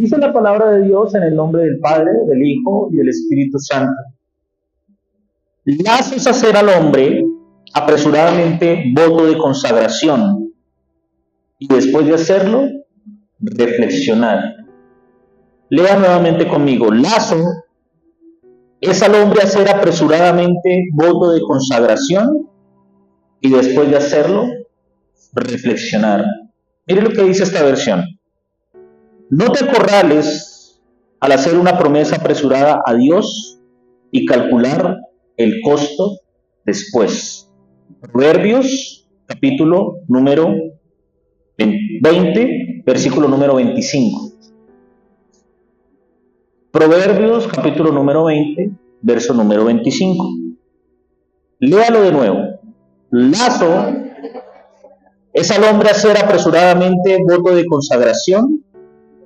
Dice la palabra de Dios en el nombre del Padre, del Hijo y del Espíritu Santo. Lazos hacer al hombre apresuradamente voto de consagración y después de hacerlo, reflexionar. Lea nuevamente conmigo. Lazo es al hombre hacer apresuradamente voto de consagración y después de hacerlo, reflexionar. Mire lo que dice esta versión. No te acorrales al hacer una promesa apresurada a Dios y calcular el costo después. Proverbios, capítulo número 20, versículo número 25. Proverbios, capítulo número 20, verso número 25. Léalo de nuevo. Lazo es al hombre hacer apresuradamente voto de consagración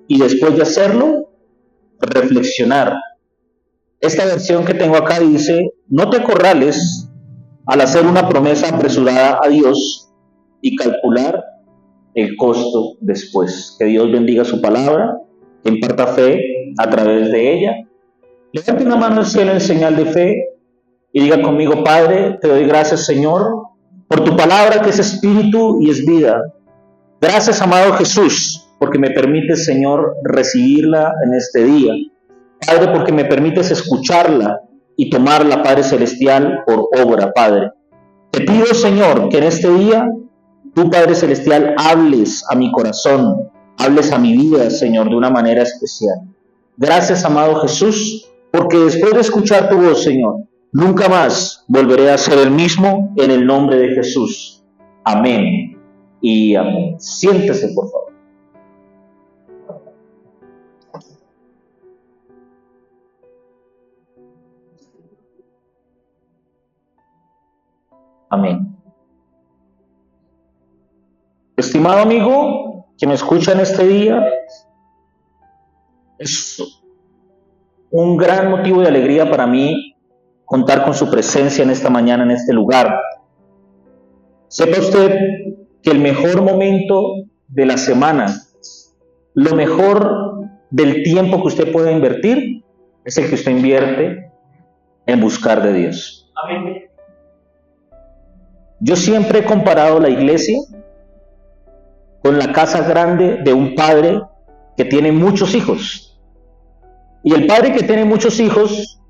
y después de hacerlo, reflexionar. Esta versión que tengo acá dice, no te acorrales al hacer una promesa apresurada a Dios y calcular el costo después. Que Dios bendiga su palabra, que imparta fe a través de ella. Levante una mano al cielo en señal de fe y diga conmigo, Padre, te doy gracias, Señor, por tu palabra que es espíritu y es vida. Gracias, amado Jesús, porque me permites, Señor, recibirla en este día. Padre, porque me permites escucharla y tomarla, Padre Celestial, por obra, Padre. Te pido, Señor, que en este día, tú, Padre Celestial, hables a mi corazón, hables a mi vida, Señor, de una manera especial. Gracias, amado Jesús, porque después de escuchar tu voz, Señor, nunca más volveré a ser el mismo en el nombre de Jesús. Amén y amén. Siéntese, por favor. Amén. Estimado amigo que me escucha en este día, es un gran motivo de alegría para mí contar con su presencia en esta mañana, en este lugar. Sepa usted que el mejor momento de la semana, lo mejor del tiempo que usted puede invertir, es el que usted invierte en buscar de Dios. Amén. Yo siempre he comparado la iglesia con la casa grande de un padre que tiene muchos hijos. Y el padre que tiene muchos hijos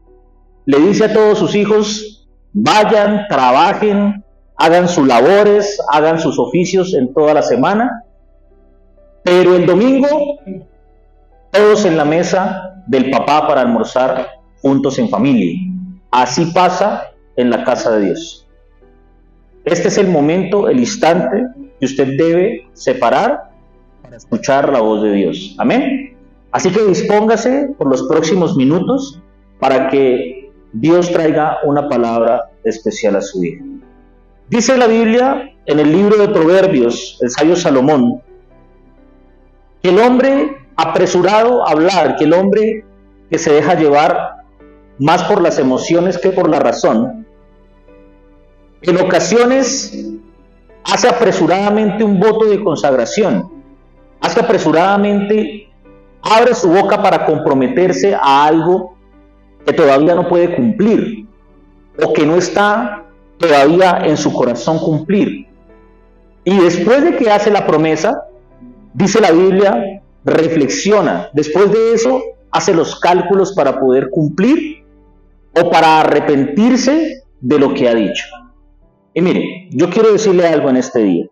le dice a todos sus hijos, vayan, trabajen, hagan sus labores, hagan sus oficios en toda la semana, pero el domingo todos en la mesa del papá para almorzar juntos en familia. Así pasa en la casa de Dios. Este es el momento, el instante que usted debe separar para escuchar la voz de Dios. Amén. Así que dispóngase por los próximos minutos para que Dios traiga una palabra especial a su vida. Dice la Biblia en el libro de Proverbios, el sabio Salomón, que el hombre apresurado a hablar, que el hombre que se deja llevar más por las emociones que por la razón, en ocasiones hace apresuradamente un voto de consagración, hace apresuradamente, abre su boca para comprometerse a algo que todavía no puede cumplir o que no está todavía en su corazón cumplir. Y después de que hace la promesa, dice la Biblia, reflexiona. Después de eso, hace los cálculos para poder cumplir o para arrepentirse de lo que ha dicho. Y mire, yo quiero decirle algo en este día.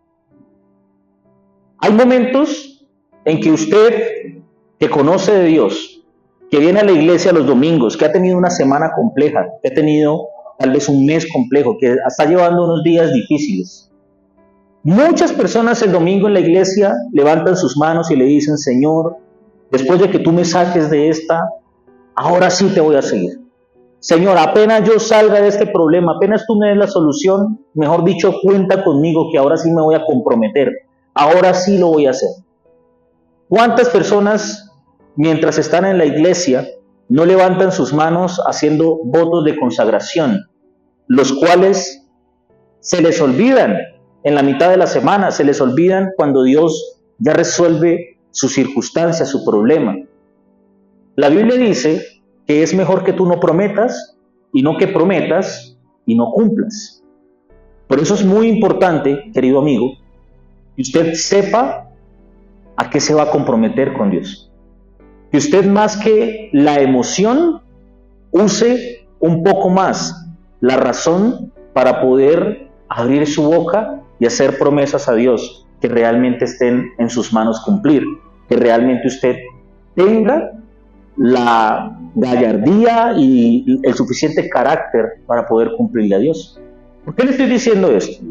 Hay momentos en que usted, que conoce de Dios, que viene a la iglesia los domingos, que ha tenido una semana compleja, que ha tenido tal vez un mes complejo, que está llevando unos días difíciles. Muchas personas el domingo en la iglesia levantan sus manos y le dicen, Señor, después de que tú me saques de esta, ahora sí te voy a seguir. Señor, apenas yo salga de este problema, apenas tú me des la solución, mejor dicho, cuenta conmigo que ahora sí me voy a comprometer, ahora sí lo voy a hacer. ¿Cuántas personas, mientras están en la iglesia, no levantan sus manos haciendo votos de consagración, los cuales se les olvidan en la mitad de la semana, se les olvidan cuando Dios ya resuelve su circunstancia, su problema? La Biblia dice que es mejor que tú no prometas y no que prometas y no cumplas. Por eso es muy importante, querido amigo, que usted sepa a qué se va a comprometer con Dios. Que usted, más que la emoción, use un poco más la razón para poder abrir su boca y hacer promesas a Dios que realmente estén en sus manos cumplir, que realmente usted tenga la gallardía y el suficiente carácter para poder cumplirle a Dios. ¿Por qué le estoy diciendo esto?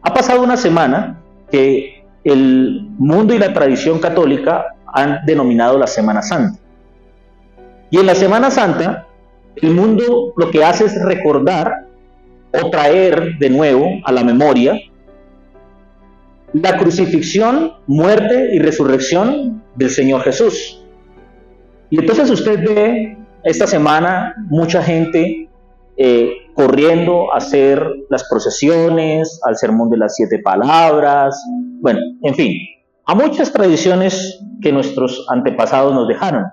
Ha pasado una semana que el mundo y la tradición católica han denominado la Semana Santa. Y en la Semana Santa, el mundo lo que hace es recordar o traer de nuevo a la memoria la crucifixión, muerte y resurrección del Señor Jesús. Y entonces usted ve esta semana mucha gente corriendo a hacer las procesiones, al sermón de las 7 palabras, bueno, en fin, a muchas tradiciones que nuestros antepasados nos dejaron.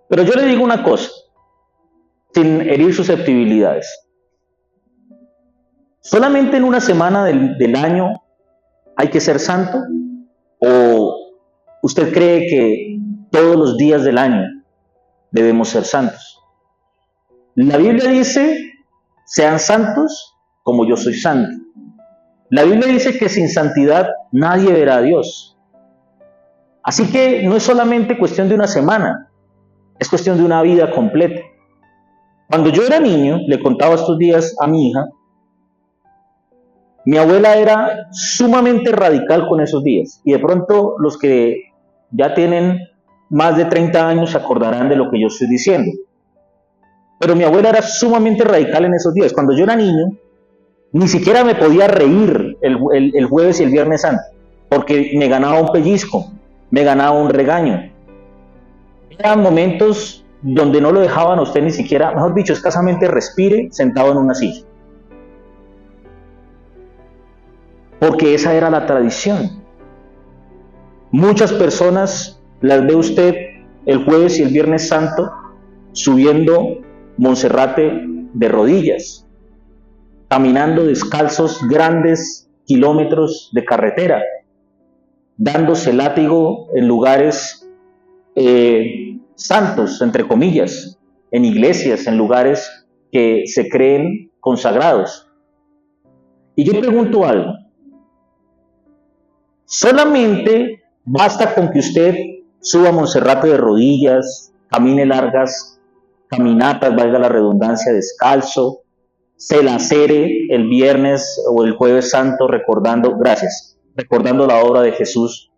Pero yo le digo una cosa, sin herir susceptibilidades. ¿Solamente en una semana del año hay que ser santo? ¿O usted cree que todos los días del año debemos ser santos? La Biblia dice, sean santos como yo soy santo. La Biblia dice que sin santidad nadie verá a Dios. Así que no es solamente cuestión de una semana, es cuestión de una vida completa. Cuando yo era niño, le contaba estos días a mi hija, mi abuela era sumamente radical con esos días. Y de pronto los que ya tienen más de 30 años se acordarán de lo que yo estoy diciendo. Pero mi abuela era sumamente radical en esos días. Cuando yo era niño, ni siquiera me podía reír el jueves y el viernes santo, porque me ganaba un pellizco, me ganaba un regaño. Eran momentos donde no lo dejaban a usted ni siquiera, mejor dicho, escasamente respire sentado en una silla. Porque esa era la tradición. Muchas personas las ve usted el jueves y el viernes santo subiendo Monserrate de rodillas, caminando descalzos grandes kilómetros de carretera, dándose látigo en lugares santos, entre comillas, en iglesias, en lugares que se creen consagrados. Y yo pregunto algo, ¿solamente basta con que usted suba a Monserrate de rodillas, camine largas caminatas, valga la redundancia, descalzo, se lacere el viernes o el jueves santo recordando la obra de Jesús?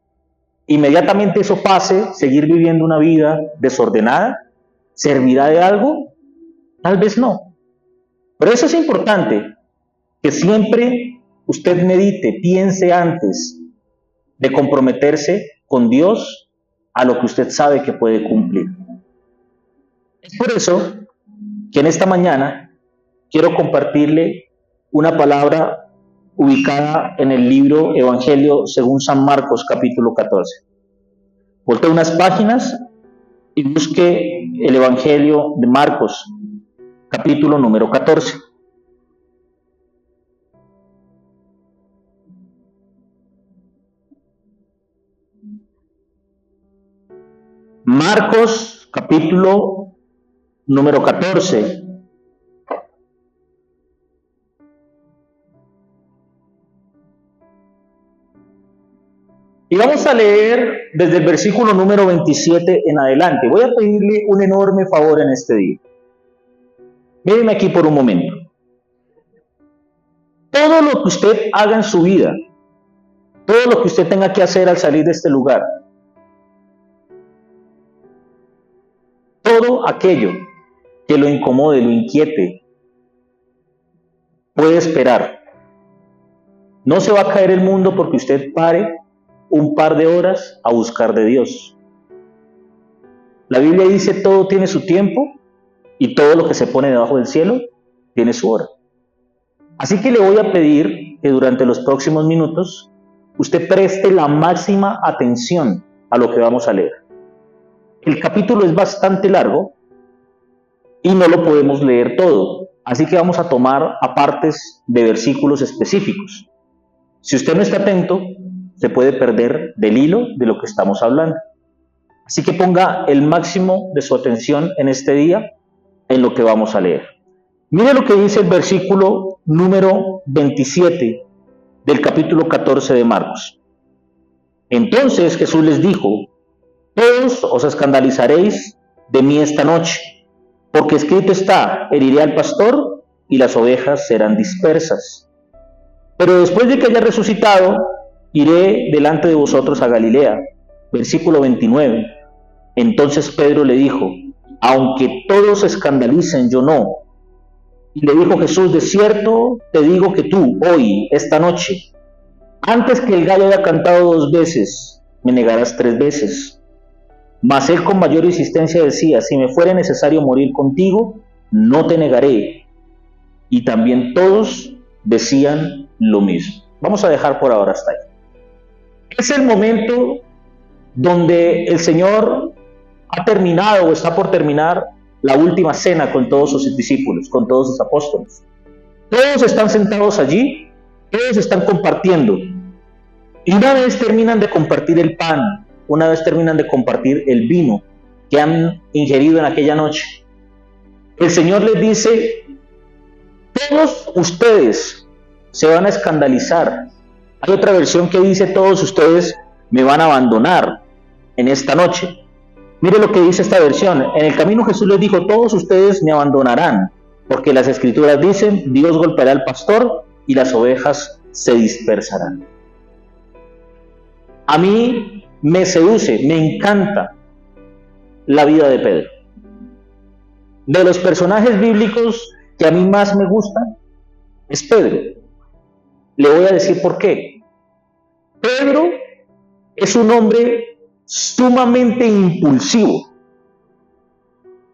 Inmediatamente eso pase, seguir viviendo una vida desordenada, ¿servirá de algo? Tal vez no. Pero eso es importante, que siempre usted medite, piense antes de comprometerse con Dios a lo que usted sabe que puede cumplir. Es por eso que en esta mañana quiero compartirle una palabra ubicada en el libro Evangelio según San Marcos, capítulo 14. Voltee unas páginas y busque el Evangelio de Marcos, capítulo número 14. Marcos, capítulo número 14. Y vamos a leer desde el versículo número 27 en adelante. Voy a pedirle un enorme favor en este día. Mírenme aquí por un momento. Todo lo que usted haga en su vida, todo lo que usted tenga que hacer al salir de este lugar, todo aquello que lo incomode, lo inquiete, puede esperar. No se va a caer el mundo porque usted pare un par de horas a buscar de Dios. La Biblia dice todo tiene su tiempo y todo lo que se pone debajo del cielo tiene su hora. Así que le voy a pedir que durante los próximos minutos usted preste la máxima atención a lo que vamos a leer. El capítulo es bastante largo y no lo podemos leer todo, así que vamos a tomar apartes de versículos específicos. Si usted no está atento, se puede perder del hilo de lo que estamos hablando. Así que ponga el máximo de su atención en este día en lo que vamos a leer. Mire lo que dice el versículo número 27 del capítulo 14 de Marcos. Entonces Jesús les dijo: todos os escandalizaréis de mí esta noche, porque escrito está: heriré al pastor y las ovejas serán dispersas. Pero después de que haya resucitado, iré delante de vosotros a Galilea. Versículo 29. Entonces Pedro le dijo: aunque todos se escandalicen, yo no. Y le dijo Jesús: de cierto te digo que tú, hoy, esta noche, antes que el gallo haya cantado 2 veces, me negarás 3 veces. Mas él con mayor insistencia decía: si me fuere necesario morir contigo, no te negaré. Y también todos decían lo mismo. Vamos a dejar por ahora hasta ahí. Es el momento donde el Señor ha terminado o está por terminar la última cena con todos sus discípulos, con todos sus apóstoles. Todos están sentados allí, todos están compartiendo. Y una vez terminan de compartir el pan, una vez terminan de compartir el vino que han ingerido en aquella noche, el Señor les dice: todos ustedes se van a escandalizar. Hay otra versión que dice: todos ustedes me van a abandonar en esta noche. Mire lo que dice esta versión. En el camino Jesús les dijo: todos ustedes me abandonarán, porque las escrituras dicen: Dios golpeará al pastor y las ovejas se dispersarán. A mí me seduce, me encanta la vida de Pedro. De los personajes bíblicos que a mí más me gustan es Pedro. Le voy a decir por qué. Pedro es un hombre sumamente impulsivo.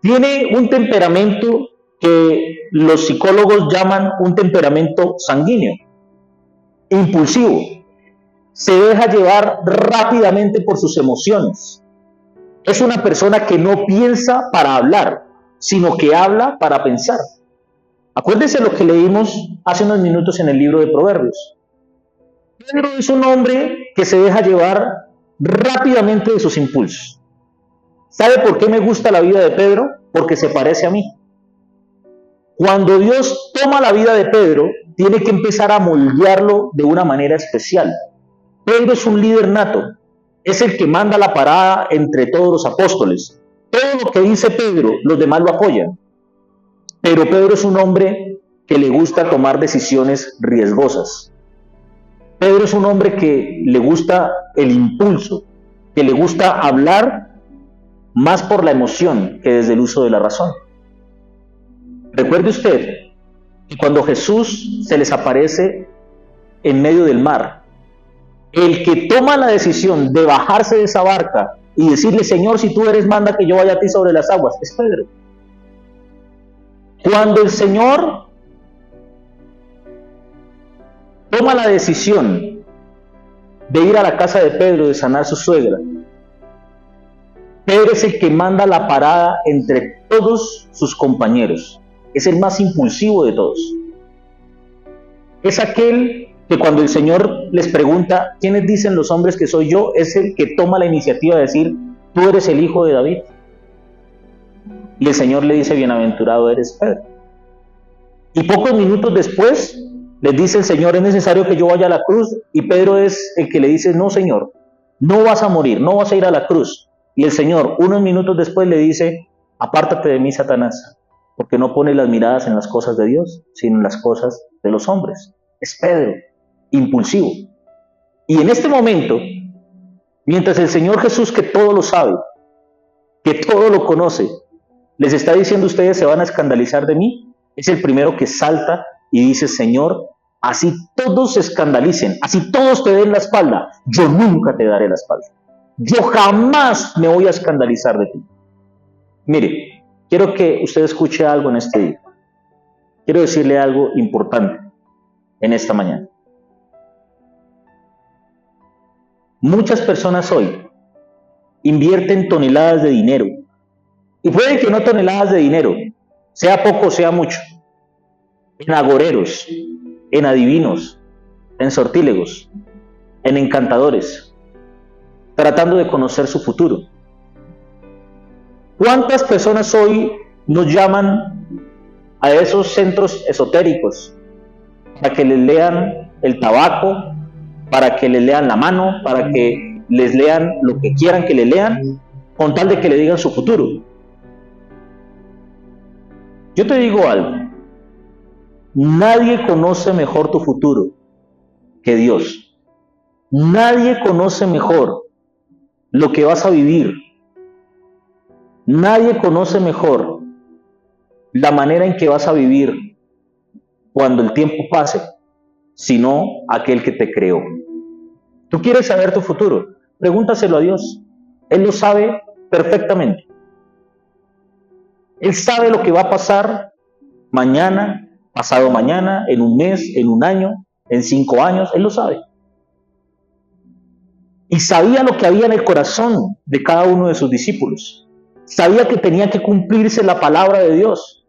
Tiene un temperamento que los psicólogos llaman un temperamento sanguíneo, impulsivo. Se deja llevar rápidamente por sus emociones. Es una persona que no piensa para hablar, sino que habla para pensar. Acuérdense lo que leímos hace unos minutos en el libro de Proverbios. Pedro es un hombre que se deja llevar rápidamente de sus impulsos. ¿Sabe por qué me gusta la vida de Pedro? Porque se parece a mí. Cuando Dios toma la vida de Pedro, tiene que empezar a moldearlo de una manera especial. Pedro es un líder nato, es el que manda la parada entre todos los apóstoles. Todo lo que dice Pedro, los demás lo apoyan. Pero Pedro es un hombre que le gusta tomar decisiones riesgosas. Pedro es un hombre que le gusta el impulso, que le gusta hablar más por la emoción que desde el uso de la razón. Recuerde usted que cuando Jesús se les aparece en medio del mar, el que toma la decisión de bajarse de esa barca y decirle: Señor, si tú eres, manda que yo vaya a ti sobre las aguas, es Pedro. Cuando el Señor toma la decisión de ir a la casa de Pedro, de sanar a su suegra, Pedro es el que manda la parada entre todos sus compañeros. Es el más impulsivo de todos. Es aquel que cuando el Señor les pregunta: ¿quiénes dicen los hombres que soy yo?, es el que toma la iniciativa de decir: tú eres el hijo de David. Y el Señor le dice: bienaventurado eres Pedro. Y pocos minutos después les dice el Señor: es necesario que yo vaya a la cruz. Y Pedro es el que le dice: no, Señor, no vas a morir, no vas a ir a la cruz. Y el Señor, unos minutos después, le dice: apártate de mí, Satanás, porque no pones las miradas en las cosas de Dios, sino en las cosas de los hombres. Es Pedro, impulsivo. Y en este momento, mientras el Señor Jesús, que todo lo sabe, que todo lo conoce, les está diciendo: ustedes se van a escandalizar de mí, es el primero que salta y dice: Señor, así todos se escandalicen, así todos te den la espalda, yo nunca te daré la espalda. Yo jamás me voy a escandalizar de ti. Mire, quiero que usted escuche algo en este día. Quiero decirle algo importante en esta mañana. Muchas personas hoy invierten toneladas de dinero. Y puede que no toneladas de dinero, sea poco o sea mucho, en agoreros, en adivinos, en sortílegos, en encantadores, tratando de conocer su futuro. ¿Cuántas personas hoy nos llaman a esos centros esotéricos para que les lean el tabaco, para que les lean la mano, para que les lean lo que quieran que le lean, con tal de que le digan su futuro? Yo te digo algo, nadie conoce mejor tu futuro que Dios. Nadie conoce mejor lo que vas a vivir. Nadie conoce mejor la manera en que vas a vivir cuando el tiempo pase, sino aquel que te creó. ¿Tú quieres saber tu futuro? Pregúntaselo a Dios. Él lo sabe perfectamente. Él sabe lo que va a pasar mañana, pasado mañana, en un mes, en un año, en 5 años. Él lo sabe. Y sabía lo que había en el corazón de cada uno de sus discípulos. Sabía que tenía que cumplirse la palabra de Dios,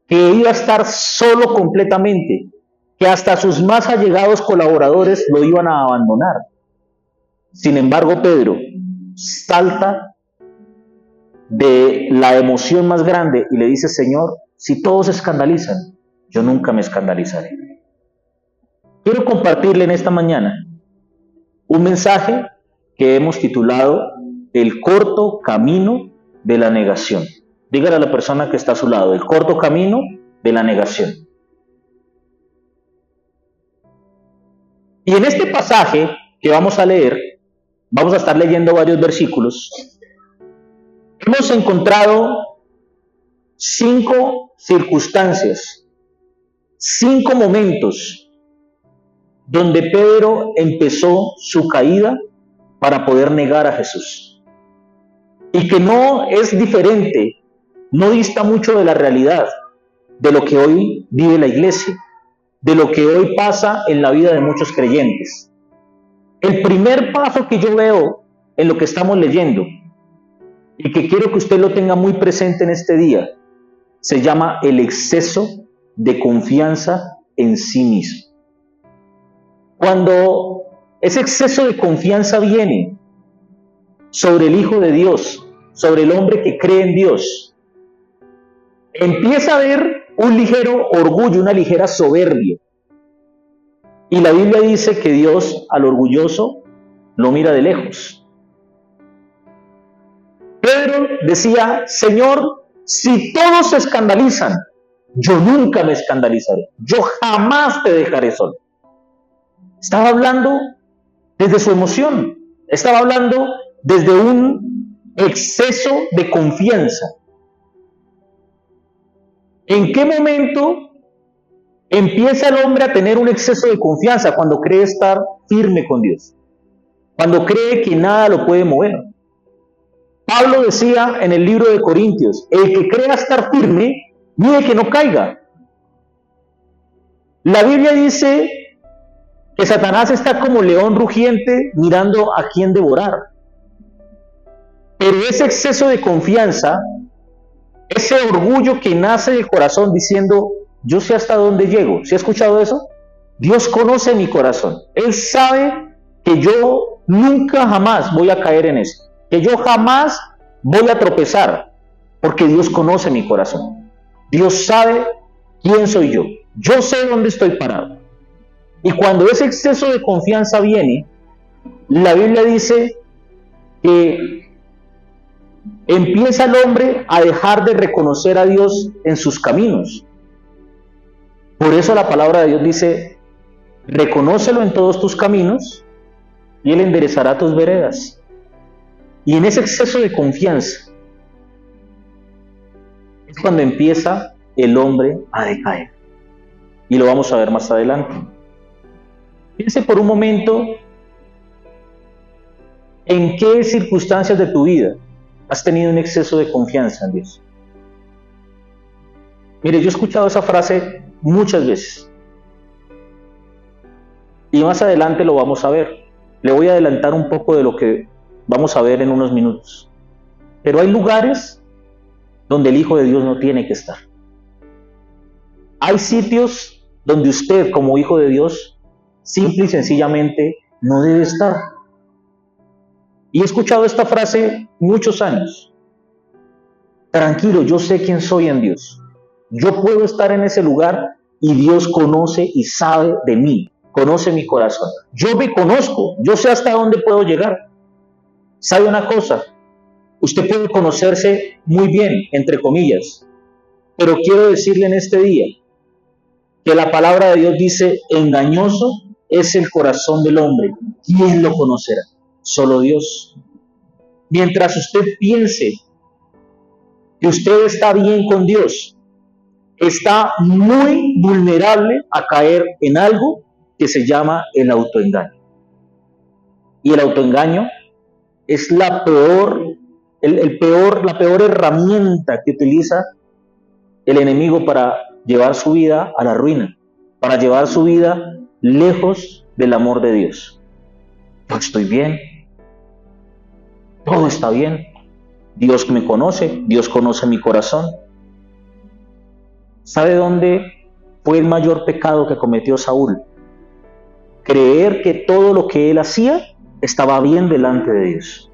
que iba a estar solo completamente, que hasta sus más allegados colaboradores lo iban a abandonar. Sin embargo, Pedro salta de la emoción más grande y le dice: Señor, si todos se escandalizan, yo nunca me escandalizaré. Quiero compartirle en esta mañana un mensaje que hemos titulado El corto camino de la negación. Dígale a la persona que está a su lado: el corto camino de la negación. Y en este pasaje que vamos a leer, vamos a estar leyendo varios versículos, hemos encontrado 5 circunstancias, 5 momentos donde Pedro empezó su caída para poder negar a Jesús. Y que no es diferente, no dista mucho de la realidad, de lo que hoy vive la iglesia, de lo que hoy pasa en la vida de muchos creyentes. El primer paso que yo veo en lo que estamos leyendo, y que quiero que usted lo tenga muy presente en este día, se llama el exceso de confianza en sí mismo. Cuando ese exceso de confianza viene sobre el Hijo de Dios, sobre el hombre que cree en Dios, empieza a haber un ligero orgullo, una ligera soberbia. Y la Biblia dice que Dios al orgulloso lo mira de lejos. Pedro decía: Señor, si todos se escandalizan, yo nunca me escandalizaré, yo jamás te dejaré solo. Estaba hablando desde su emoción, estaba hablando desde un exceso de confianza. ¿En qué momento empieza el hombre a tener un exceso de confianza? Cuando cree estar firme con Dios, cuando cree que nada lo puede mover. Pablo decía en el libro de Corintios: el que crea estar firme, mire que no caiga. La Biblia dice que Satanás está como león rugiente mirando a quién devorar. Pero ese exceso de confianza, ese orgullo que nace del corazón diciendo: yo sé hasta dónde llego. ¿Sí ha escuchado eso? Dios conoce mi corazón. Él sabe que yo nunca jamás voy a caer en eso, que yo jamás voy a tropezar, porque Dios conoce mi corazón. Dios sabe quién soy yo. Yo sé dónde estoy parado. Y cuando ese exceso de confianza viene, la Biblia dice que empieza el hombre a dejar de reconocer a Dios en sus caminos. Por eso la palabra de Dios dice: reconócelo en todos tus caminos y Él enderezará tus veredas. Y en ese exceso de confianza es cuando empieza el hombre a decaer. Y lo vamos a ver más adelante. Piense por un momento en qué circunstancias de tu vida has tenido un exceso de confianza en Dios. Mire, yo he escuchado esa frase muchas veces. Y más adelante lo vamos a ver. Le voy a adelantar un poco de lo que vamos a ver en unos minutos. Pero hay lugares donde el Hijo de Dios no tiene que estar. Hay sitios donde usted, como hijo de Dios, simple y sencillamente no debe estar. Y he escuchado esta frase muchos años. Tranquilo, yo sé quién soy en Dios. Yo puedo estar en ese lugar y Dios conoce y sabe de mí, conoce mi corazón. Yo me conozco, yo sé hasta dónde puedo llegar. ¿Sabe una cosa? Usted puede conocerse muy bien, entre comillas, pero quiero decirle en este día que la palabra de Dios dice, engañoso es el corazón del hombre. ¿Quién lo conocerá? Solo Dios. Mientras usted piense que usted está bien con Dios, está muy vulnerable a caer en algo que se llama el autoengaño. Y el autoengaño es la peor herramienta que utiliza el enemigo para llevar su vida a la ruina, para llevar su vida lejos del amor de Dios. Yo estoy bien, todo está bien, Dios me conoce, Dios conoce mi corazón. ¿Sabe dónde fue el mayor pecado que cometió Saúl? Creer que todo lo que él hacía estaba bien delante de Dios.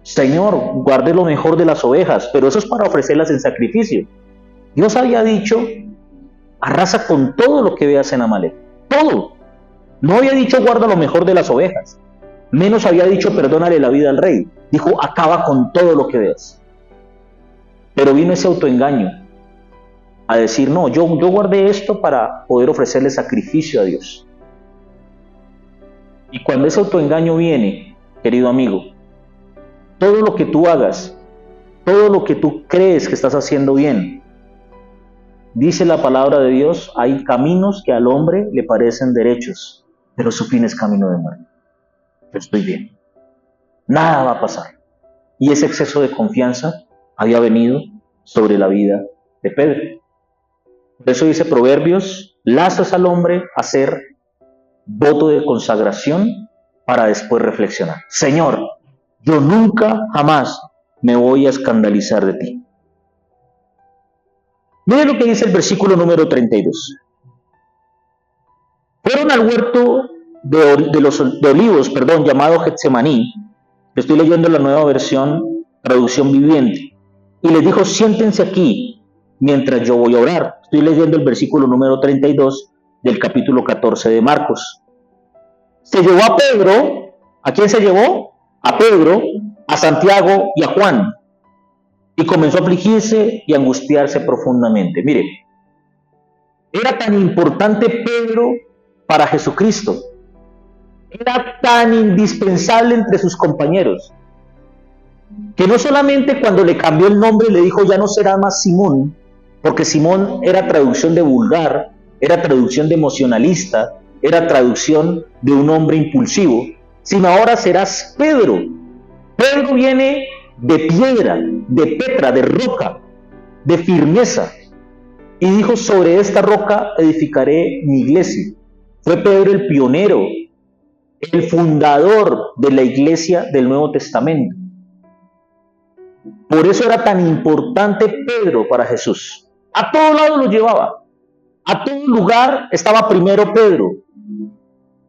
Señor, guarde lo mejor de las ovejas, pero eso es para ofrecerlas en sacrificio. Dios había dicho, arrasa con todo lo que veas en Amalek. Todo. No había dicho, guarda lo mejor de las ovejas. Menos había dicho, perdónale la vida al rey. Dijo, acaba con todo lo que veas. Pero vino ese autoengaño a decir, no, yo guardé esto para poder ofrecerle sacrificio a Dios. Y cuando ese autoengaño viene, querido amigo, todo lo que tú hagas, todo lo que tú crees que estás haciendo bien, dice la palabra de Dios, hay caminos que al hombre le parecen derechos, pero su fin es camino de muerte. Yo estoy bien. Nada va a pasar. Y ese exceso de confianza había venido sobre la vida de Pedro. Por eso dice Proverbios, lazas al hombre a hacer voto de consagración para después reflexionar. Señor, yo nunca, jamás me voy a escandalizar de ti. Mire lo que dice el versículo número 32. Fueron al huerto de olivos, llamado Getsemaní. Estoy leyendo la nueva versión, traducción viviente. Y les dijo, siéntense aquí mientras yo voy a orar. Estoy leyendo el versículo número 32 del capítulo 14 de Marcos. Se llevó a Pedro. ¿A quién se llevó? A Pedro, a Santiago y a Juan. Y comenzó a afligirse y a angustiarse profundamente. Mire, era tan importante Pedro para Jesucristo. Era tan indispensable entre sus compañeros, que no solamente cuando le cambió el nombre le dijo ya no será más Simón, porque Simón era traducción de vulgar, era traducción de emocionalista, era traducción de un hombre impulsivo, sino ahora serás Pedro. Pedro viene de piedra, de Petra, de roca, de firmeza. Y dijo, sobre esta roca edificaré mi iglesia. Fue Pedro el pionero, el fundador de la iglesia del Nuevo Testamento. Por eso era tan importante Pedro para Jesús. A todo lado lo llevaba. A todo lugar estaba primero Pedro.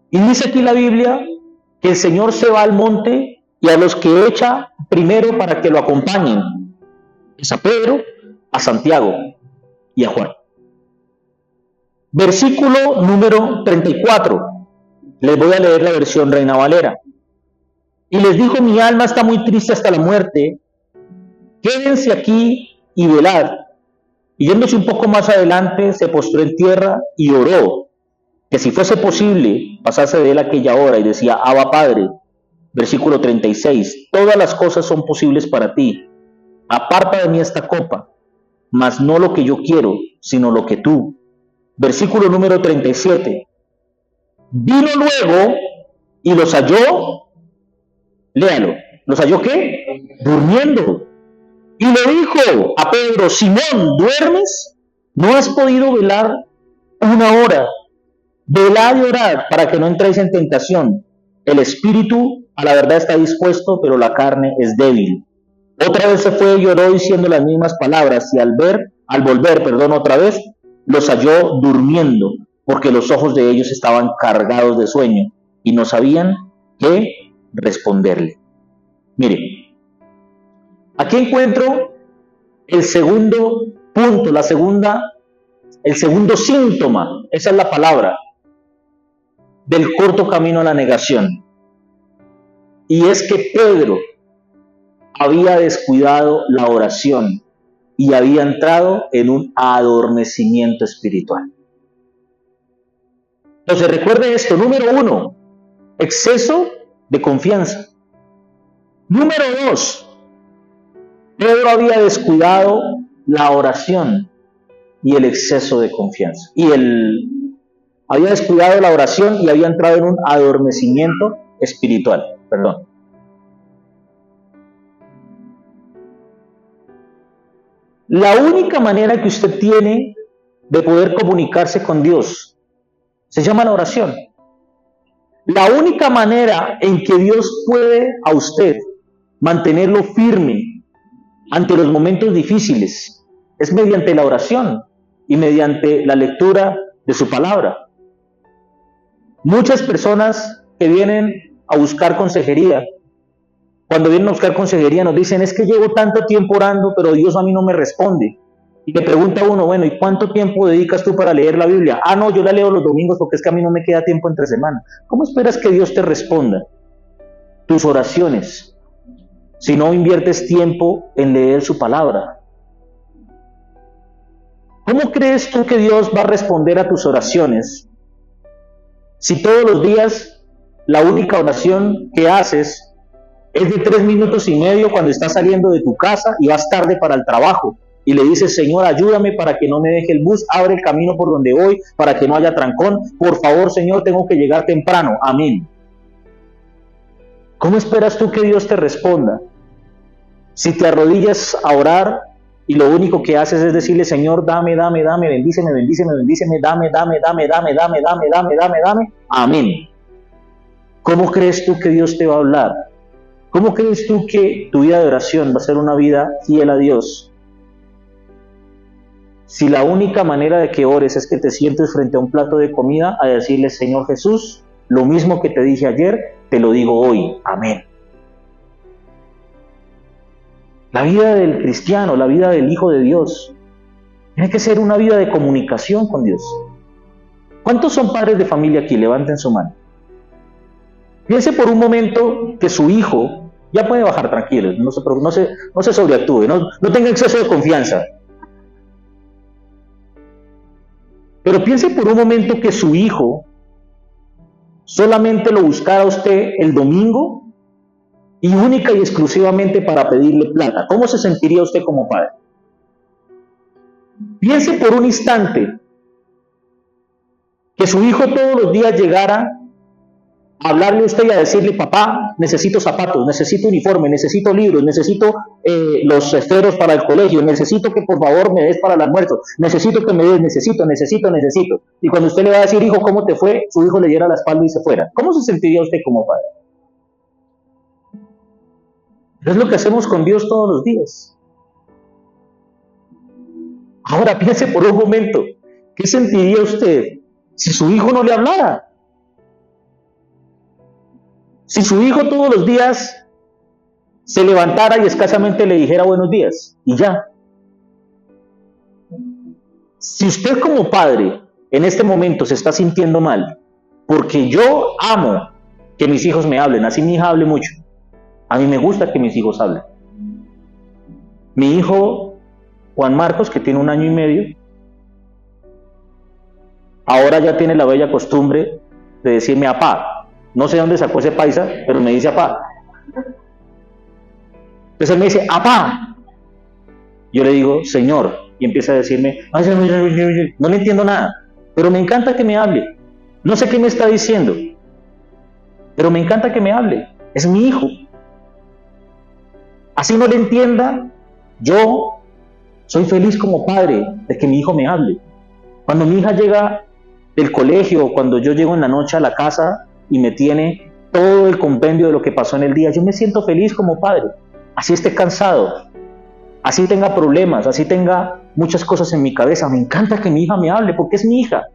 Y dice aquí la Biblia que el Señor se va al monte y a los que echa primero para que lo acompañen es a Pedro, a Santiago y a Juan. Versículo número 34. Les voy a leer la versión Reina Valera. Y les dijo, mi alma está muy triste hasta la muerte. Quédense aquí y velad. Y yéndose un poco más adelante, se postró en tierra y oró, que si fuese posible, pasase de él aquella hora, y decía, Abba Padre. Versículo 36, todas las cosas son posibles para ti. Aparta de mí esta copa, mas no lo que yo quiero, sino lo que tú. Versículo número 37, vino luego y los halló, léalo, ¿los halló qué? Durmiendo. Y le dijo a Pedro, Simón, ¿duermes? ¿No has podido velar una hora? Velad y orad para que no entréis en tentación. El espíritu a la verdad está dispuesto, pero la carne es débil. Otra vez se fue y lloró diciendo las mismas palabras, y al volver, otra vez, los halló durmiendo, porque los ojos de ellos estaban cargados de sueño y no sabían qué responderle. Mire, aquí encuentro el segundo punto, el segundo síntoma, esa es la palabra, del corto camino a la negación. Y es que Pedro había descuidado la oración y había entrado en un adormecimiento espiritual. Entonces recuerde esto, número 1, exceso de confianza. Número 2, Pedro había descuidado la oración y el exceso de confianza. Había descuidado la oración y había entrado en un adormecimiento espiritual. La única manera que usted tiene de poder comunicarse con Dios se llama la oración. La única manera en que Dios puede a usted mantenerlo firme ante los momentos difíciles es mediante la oración y mediante la lectura de su palabra. Muchas personas que vienen a buscar consejería, cuando vienen a buscar consejería nos dicen, es que llevo tanto tiempo orando, pero Dios a mí no me responde. Y le pregunta a uno, bueno, ¿y cuánto tiempo dedicas tú para leer la Biblia? Ah, no, yo la leo los domingos porque es que a mí no me queda tiempo entre semana. ¿Cómo esperas que Dios te responda tus oraciones si no inviertes tiempo en leer su palabra? ¿Cómo crees tú que Dios va a responder a tus oraciones si todos los días la única oración que haces es de 3 minutos y medio cuando estás saliendo de tu casa y vas tarde para el trabajo? Y le dices, Señor, ayúdame para que no me deje el bus, abre el camino por donde voy, para que no haya trancón. Por favor, Señor, tengo que llegar temprano. Amén. ¿Cómo esperas tú que Dios te responda si te arrodillas a orar y lo único que haces es decirle, Señor, dame, bendíceme, dame? Amén. ¿Cómo crees tú que Dios te va a hablar? ¿Cómo crees tú que tu vida de oración va a ser una vida fiel a Dios? Si la única manera de que ores es que te sientes frente a un plato de comida a decirle, Señor Jesús, lo mismo que te dije ayer, te lo digo hoy. Amén. La vida del cristiano, la vida del Hijo de Dios, tiene que ser una vida de comunicación con Dios. ¿Cuántos son padres de familia aquí? Levanten su mano. Piense por un momento que su hijo, ya puede bajar tranquilo, no se sobreactúe, no tenga exceso de confianza. Pero piense por un momento que su hijo solamente lo buscara a usted el domingo y única y exclusivamente para pedirle plata. ¿Cómo se sentiría usted como padre? Piense por un instante que su hijo todos los días llegara a hablarle a usted y a decirle, papá, necesito zapatos, necesito uniforme, necesito libros, necesito los esferos para el colegio, necesito que por favor me des para el almuerzo, necesito que me des, necesito. Y cuando usted le va a decir, hijo, ¿cómo te fue?, su hijo le diera la espalda y se fuera. ¿Cómo se sentiría usted como padre? Es lo que hacemos con Dios todos los días. Ahora piense por un momento, ¿qué sentiría usted si su hijo no le hablara? Si su hijo todos los días se levantara y escasamente le dijera buenos días, y ya. Si usted como padre en este momento se está sintiendo mal, porque yo amo que mis hijos me hablen, así mi hija hable mucho, a mí me gusta que mis hijos hablen. Mi hijo Juan Marcos, que tiene 1 año y medio, ahora ya tiene la bella costumbre de decirme apá. No sé dónde sacó ese paisa, pero me dice apá. Entonces él me dice, apá. Yo le digo, señor, y empieza a decirme, no le entiendo nada, pero me encanta que me hable. No sé qué me está diciendo, pero me encanta que me hable. Es mi hijo. Así no le entienda, yo soy feliz como padre de que mi hijo me hable. Cuando mi hija llega del colegio, cuando yo llego en la noche a la casa y me tiene todo el compendio de lo que pasó en el día. Yo me siento feliz como padre, así esté cansado, así tenga problemas, así tenga muchas cosas en mi cabeza. Me encanta que mi hija me hable porque es mi hija.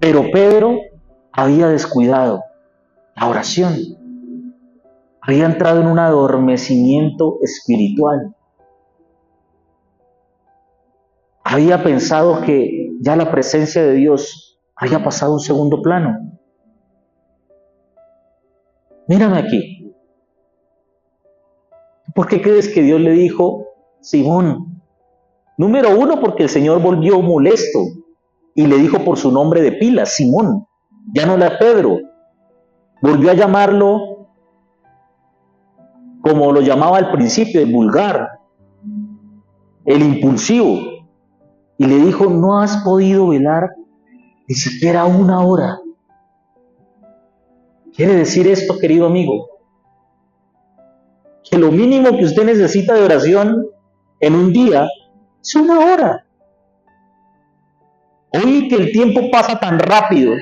Pero Pedro había descuidado la oración, había entrado en un adormecimiento espiritual. Había pensado que ya la presencia de Dios había pasado a un segundo plano. Mírame aquí. ¿Por qué crees que Dios le dijo, Simón? Número uno, porque el Señor volvió molesto y le dijo por su nombre de pila, Simón. Ya no era Pedro. Volvió a llamarlo como lo llamaba al principio, el vulgar, el impulsivo. Y le dijo, no has podido velar ni siquiera una hora. Quiere decir esto, querido amigo, que lo mínimo que usted necesita de oración en un día es una hora. Hoy que el tiempo pasa tan rápido,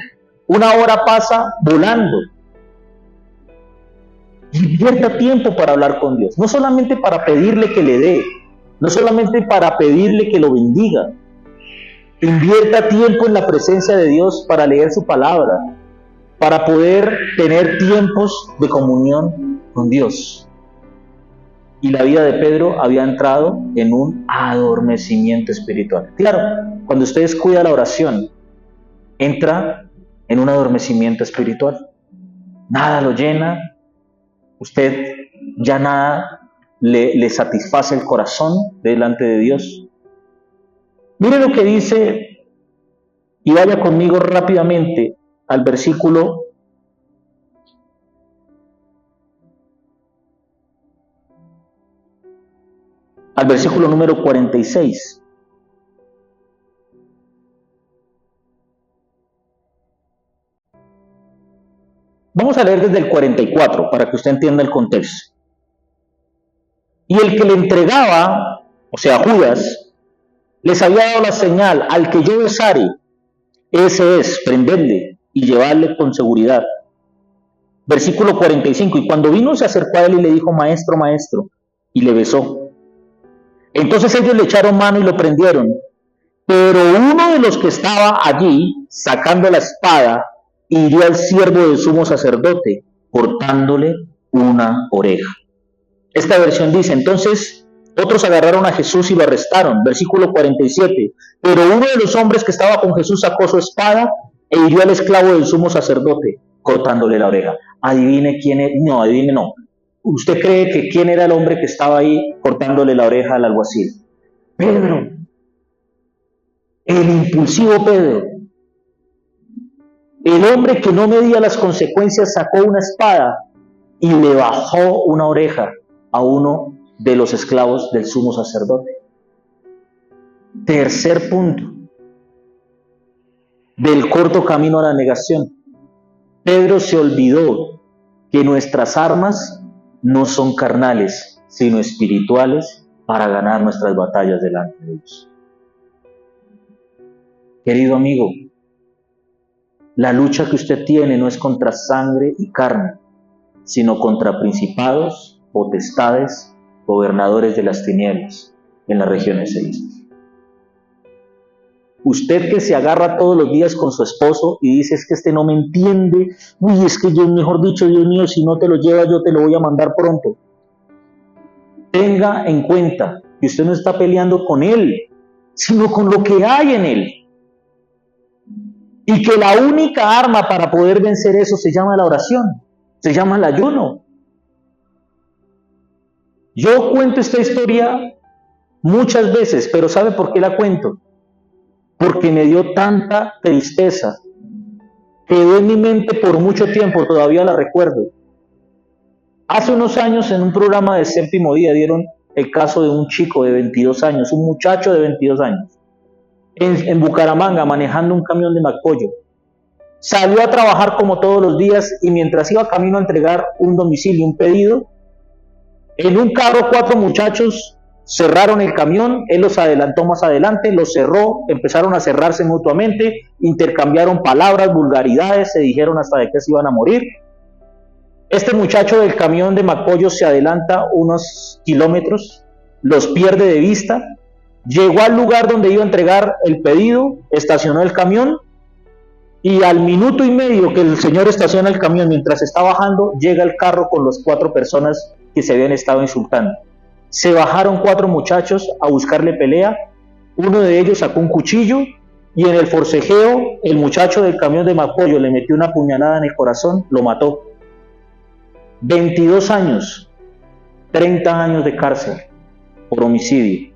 una hora pasa volando. Invierta tiempo para hablar con Dios, no solamente para pedirle que le dé, no solamente para pedirle que lo bendiga. Invierta tiempo en la presencia de Dios para leer su palabra, para poder tener tiempos de comunión con Dios. Y la vida de Pedro había entrado en un adormecimiento espiritual. Claro, cuando usted descuida la oración, entra en un adormecimiento espiritual. Nada lo llena, usted ya nada le satisface el corazón delante de Dios. Mire lo que dice, y vaya conmigo rápidamente al versículo número 46. Vamos a leer desde el 44 para que usted entienda el contexto. Y el que le entregaba, o sea, Judas, les había dado la señal, al que yo besare, ese es, prenderle y llevarle con seguridad. Versículo 45, y cuando vino se acercó a él y le dijo, maestro, maestro, y le besó. Entonces ellos le echaron mano y lo prendieron. Pero uno de los que estaba allí, sacando la espada, hirió al siervo del sumo sacerdote, cortándole una oreja. Esta versión dice, entonces otros agarraron a Jesús y lo arrestaron. Versículo 47. Pero uno de los hombres que estaba con Jesús sacó su espada e hirió al esclavo del sumo sacerdote, cortándole la oreja. Adivine quién es. No, adivine no. ¿Usted cree que quién era el hombre que estaba ahí cortándole la oreja al alguacil? Pedro. El impulsivo Pedro. El hombre que no medía las consecuencias sacó una espada y le bajó una oreja a uno de los esclavos del sumo sacerdote. Tercer punto del corto camino a la negación. Pedro se olvidó que nuestras armas no son carnales, sino espirituales para ganar nuestras batallas delante de Dios. Querido amigo, la lucha que usted tiene no es contra sangre y carne, sino contra principados, potestades, gobernadores de las tinieblas en las regiones celestes. Usted que se agarra todos los días con su esposo y dice, es que este no me entiende, uy, es que yo, mejor dicho, Dios mío, si no te lo lleva yo te lo voy a mandar pronto. Tenga en cuenta que usted no está peleando con él, sino con lo que hay en él. Y que la única arma para poder vencer eso se llama la oración, se llama el ayuno. Yo cuento esta historia muchas veces, pero ¿sabe por qué la cuento? Porque me dio tanta tristeza. Quedó en mi mente por mucho tiempo, todavía la recuerdo. Hace unos años en un programa de Séptimo Día dieron el caso de un chico de 22 años, un muchacho de 22 años, en Bucaramanga manejando un camión de McPollo. Salió a trabajar como todos los días y mientras iba camino a entregar un domicilio, un pedido, en un carro 4 muchachos cerraron el camión, él los adelantó más adelante, los cerró, empezaron a cerrarse mutuamente, intercambiaron palabras, vulgaridades, se dijeron hasta de qué se iban a morir, Este muchacho del camión de McPollo se adelanta unos kilómetros, los pierde de vista, llegó al lugar donde iba a entregar el pedido, estacionó el camión y al minuto y medio que el señor estaciona el camión, mientras está bajando, llega el carro con las 4 personas que se habían estado insultando. Se bajaron 4 muchachos a buscarle pelea, uno de ellos sacó un cuchillo y en el forcejeo el muchacho del camión de McPollo le metió una puñalada en el corazón, lo mató. 22 años, 30 años de cárcel por homicidio.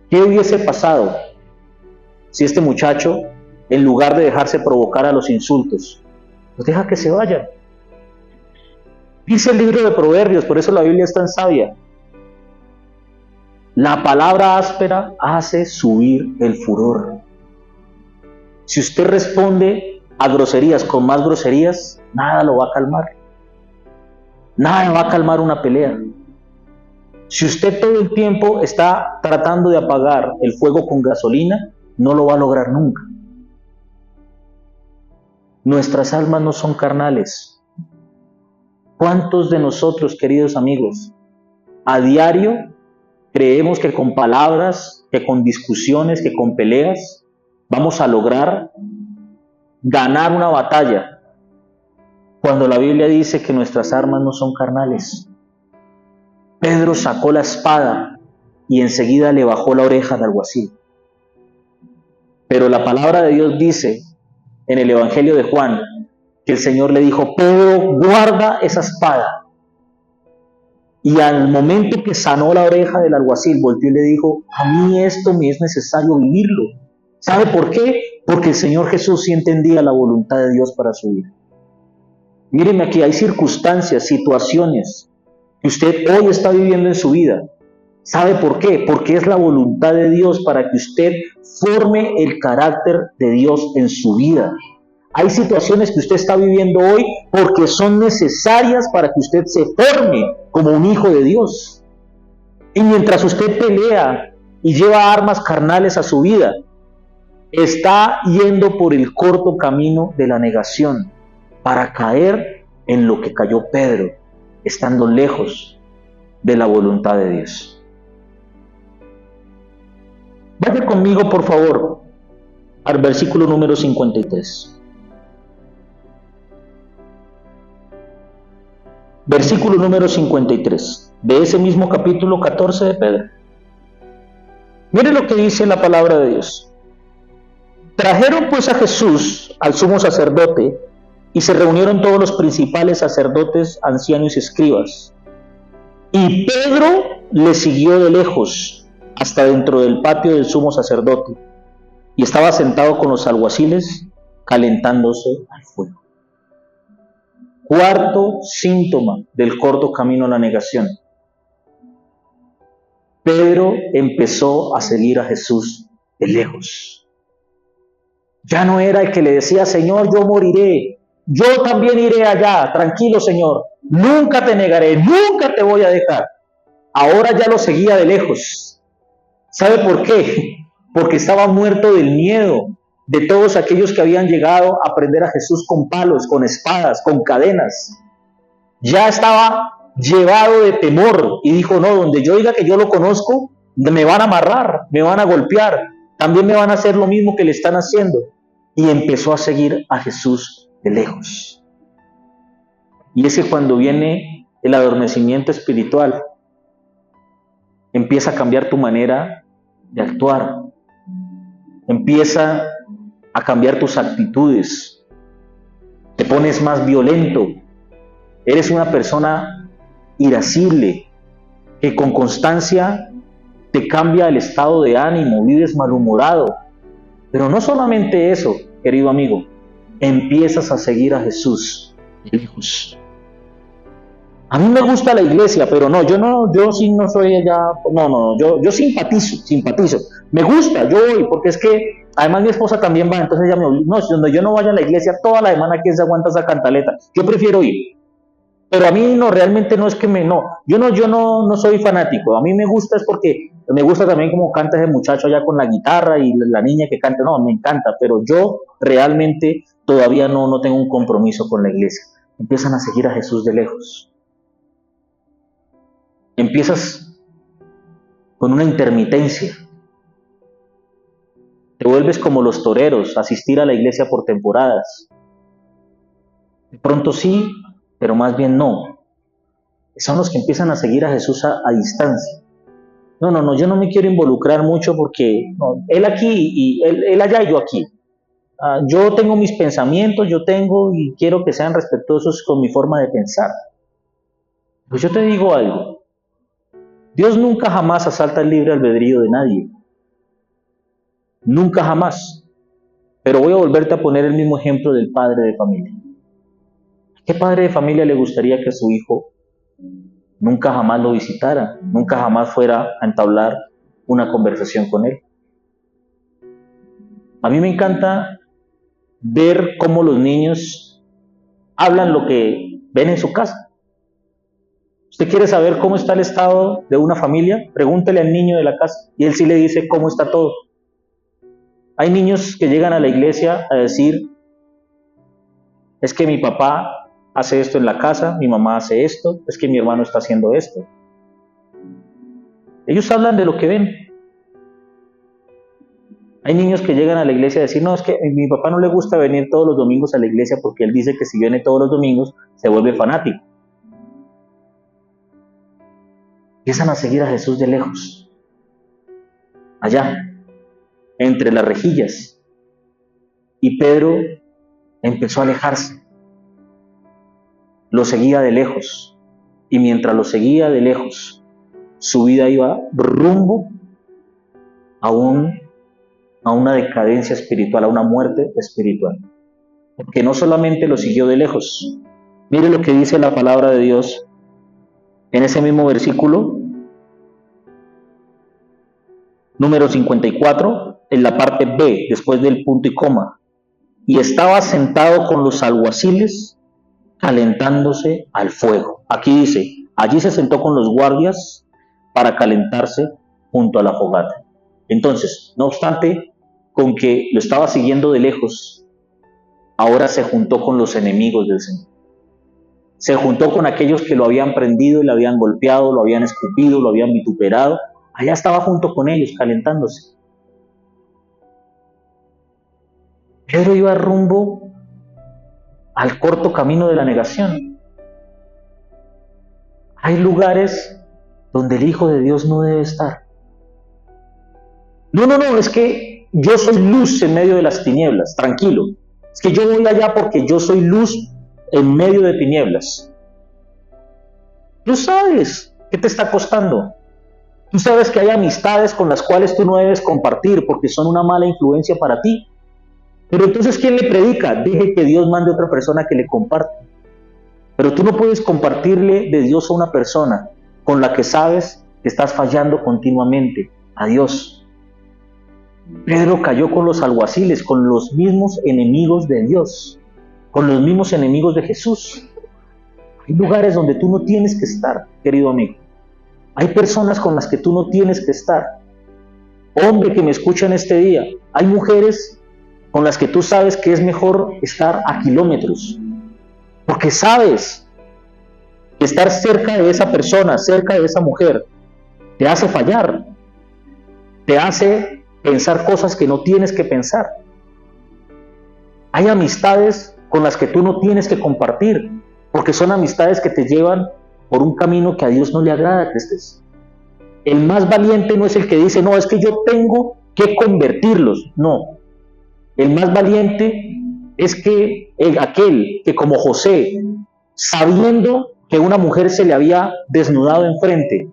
¿Qué hubiese pasado si este muchacho, en lugar de dejarse provocar a los insultos, pues deja que se vayan? Dice el libro de Proverbios, por eso la Biblia es tan sabia: la palabra áspera hace subir el furor. Si usted responde a groserías con más groserías, nada lo va a calmar. Nada va a calmar una pelea. Si usted todo el tiempo está tratando de apagar el fuego con gasolina, no lo va a lograr nunca. Nuestras almas no son carnales. ¿Cuántos de nosotros, queridos amigos, a diario creemos que con palabras, que con discusiones, que con peleas, vamos a lograr ganar una batalla, cuando la Biblia dice que nuestras armas no son carnales? Pedro sacó la espada y enseguida le bajó la oreja al alguacil. Pero la palabra de Dios dice en el Evangelio de Juan que el Señor le dijo: Pedro, guarda esa espada. Y al momento que sanó la oreja del alguacil, volteó y le dijo: a mí esto me es necesario vivirlo. ¿Sabe por qué? Porque el Señor Jesús sí entendía la voluntad de Dios para su vida. Mírenme aquí, hay circunstancias, situaciones que usted hoy está viviendo en su vida. ¿Sabe por qué? Porque es la voluntad de Dios para que usted forme el carácter de Dios en su vida. Hay situaciones que usted está viviendo hoy porque son necesarias para que usted se forme como un hijo de Dios. Y mientras usted pelea y lleva armas carnales a su vida, está yendo por el corto camino de la negación para caer en lo que cayó Pedro, estando lejos de la voluntad de Dios. Vaya conmigo, por favor, al versículo número 53. Versículo número 53, de ese mismo capítulo 14 de Pedro. Mire lo que dice la palabra de Dios. Trajeron pues a Jesús al sumo sacerdote, y se reunieron todos los principales sacerdotes, ancianos y escribas. Y Pedro le siguió de lejos hasta dentro del patio del sumo sacerdote, y estaba sentado con los alguaciles calentándose al fuego. Cuarto síntoma del corto camino a la negación. Pedro empezó a seguir a Jesús de lejos. Ya no era el que le decía: Señor, yo moriré, yo también iré allá, tranquilo Señor, nunca te negaré, nunca te voy a dejar. Ahora ya lo seguía de lejos. ¿Sabe por qué? Porque estaba muerto del miedo de todos aquellos que habían llegado a prender a Jesús con palos, con espadas, con cadenas. Ya estaba llevado de temor y dijo: no, donde yo diga que yo lo conozco, me van a amarrar, me van a golpear, también me van a hacer lo mismo que le están haciendo. Y empezó a seguir a Jesús de lejos. Y es que cuando viene el adormecimiento espiritual, empieza a cambiar tu manera de actuar, empieza a cambiar tus actitudes, te pones más violento, eres una persona irascible, que con constancia te cambia el estado de ánimo, vives malhumorado. Pero no solamente eso, querido amigo, empiezas a seguir a Jesús de lejos. A mí me gusta la iglesia, pero no, yo sí no soy allá, yo simpatizo, me gusta, yo voy, porque es que además mi esposa también va, entonces ella me obliga: no, si donde yo no vaya a la iglesia toda la semana, ¿quién se aguanta esa cantaleta? Yo prefiero ir. Pero a mí no, realmente no es que yo no soy fanático. A mí me gusta es porque me gusta también como canta ese muchacho allá con la guitarra y la niña que canta, no, me encanta, pero yo realmente todavía no tengo un compromiso con la iglesia. empiezan a seguir a Jesús de lejos. Empiezas con una intermitencia. Te vuelves como los toreros, asistir a la iglesia por temporadas. De pronto sí, pero más bien no. Son los que empiezan a seguir a Jesús a distancia. No, yo no me quiero involucrar mucho porque él aquí y él allá y yo aquí. Yo tengo mis pensamientos, y quiero que sean respetuosos con mi forma de pensar. Pues yo te digo algo. Dios nunca jamás asalta el libre albedrío de nadie. Nunca jamás. Pero voy a volverte a poner el mismo ejemplo del padre de familia. ¿A qué padre de familia le gustaría que su hijo nunca jamás lo visitara, nunca jamás fuera a entablar una conversación con él? A mí me encanta ver cómo los niños hablan lo que ven en su casa. ¿Usted quiere saber cómo está el estado de una familia? Pregúntele al niño de la casa y él sí le dice cómo está todo. Hay niños que llegan a la iglesia a decir, es que mi papá hace esto en la casa, mi mamá hace esto, es que mi hermano está haciendo esto. Ellos hablan de lo que ven. Hay niños que llegan a la iglesia a decir, no, es que a mi papá no le gusta venir todos los domingos a la iglesia porque él dice que si viene todos los domingos se vuelve fanático. Empiezan a seguir a Jesús de lejos, allá, entre las rejillas. Y Pedro empezó a alejarse. Lo seguía de lejos. Y mientras lo seguía de lejos, su vida iba rumbo a una decadencia espiritual, a una muerte espiritual. Porque no solamente lo siguió de lejos. Mire lo que dice la palabra de Dios en ese mismo versículo, número 54, en la parte B, después del punto y coma. Y estaba sentado con los alguaciles, calentándose al fuego. Aquí dice, allí se sentó con los guardias para calentarse junto a la fogata. Entonces, no obstante, con que lo estaba siguiendo de lejos, ahora se juntó con los enemigos del Señor. Se juntó con aquellos que lo habían prendido y lo habían golpeado, lo habían escupido, lo habían vituperado. Allá estaba junto con ellos, calentándose. Pedro iba rumbo al corto camino de la negación. Hay lugares donde el Hijo de Dios no debe estar. No, es que yo soy luz en medio de las tinieblas, tranquilo. Es que yo voy allá porque yo soy luz en medio de tinieblas. Tú sabes qué te está costando. Tú sabes que hay amistades con las cuales tú no debes compartir porque son una mala influencia para ti. Pero entonces, ¿quién le predica? Deje que Dios mande a otra persona que le comparte. Pero tú no puedes compartirle de Dios a una persona con la que sabes que estás fallando continuamente a Dios. Pedro cayó con los alguaciles, con los mismos enemigos de Dios, con los mismos enemigos de Jesús. Hay lugares donde tú no tienes que estar, querido amigo. Hay personas con las que tú no tienes que estar. Hombre que me escucha en este día, hay mujeres con las que tú sabes que es mejor estar a kilómetros, porque sabes que estar cerca de esa persona, cerca de esa mujer, te hace fallar, te hace pensar cosas que no tienes que pensar. Hay amistades con las que tú no tienes que compartir, porque son amistades que te llevan por un camino que a Dios no le agrada que estés. El más valiente no es el que dice, no, es que yo tengo que convertirlos. No. El más valiente es aquel que, como José, sabiendo que una mujer se le había desnudado enfrente,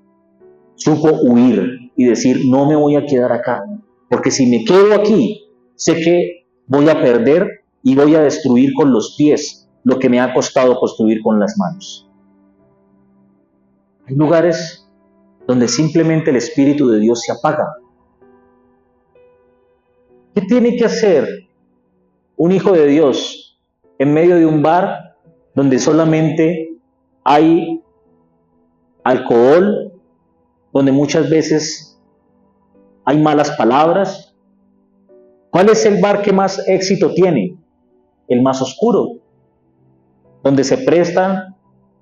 supo huir y decir, no me voy a quedar acá, porque si me quedo aquí, sé que voy a perder y voy a destruir con los pies lo que me ha costado construir con las manos. Hay lugares donde simplemente el Espíritu de Dios se apaga. ¿Qué tiene que hacer un hijo de Dios en medio de un bar donde solamente hay alcohol, donde muchas veces hay malas palabras? ¿Cuál es el bar que más éxito tiene? El más oscuro, donde se prestan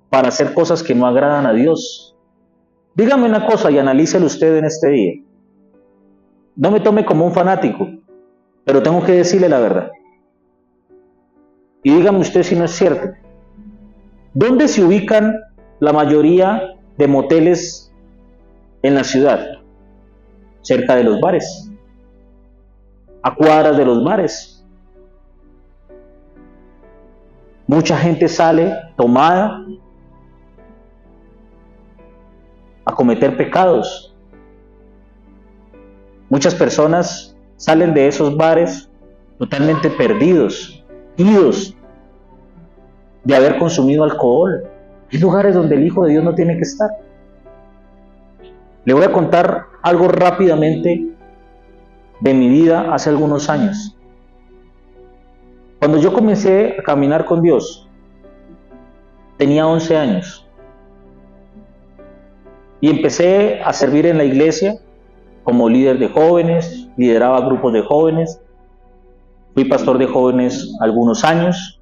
para hacer cosas que no agradan a Dios. Dígame una cosa y analícelo usted en este día. No me tome como un fanático, pero tengo que decirle la verdad. Y dígame usted si no es cierto. ¿Dónde se ubican la mayoría de moteles en la ciudad? Cerca de los bares, a cuadras de los bares. Mucha gente sale tomada a cometer pecados. Muchas personas salen de esos bares totalmente perdidos, idos de haber consumido alcohol. Hay lugares donde el Hijo de Dios no tiene que estar. Le voy a contar algo rápidamente de mi vida hace algunos años. Cuando yo comencé a caminar con Dios, tenía 11 años y empecé a servir en la iglesia como líder de jóvenes, lideraba grupos de jóvenes, fui pastor de jóvenes algunos años,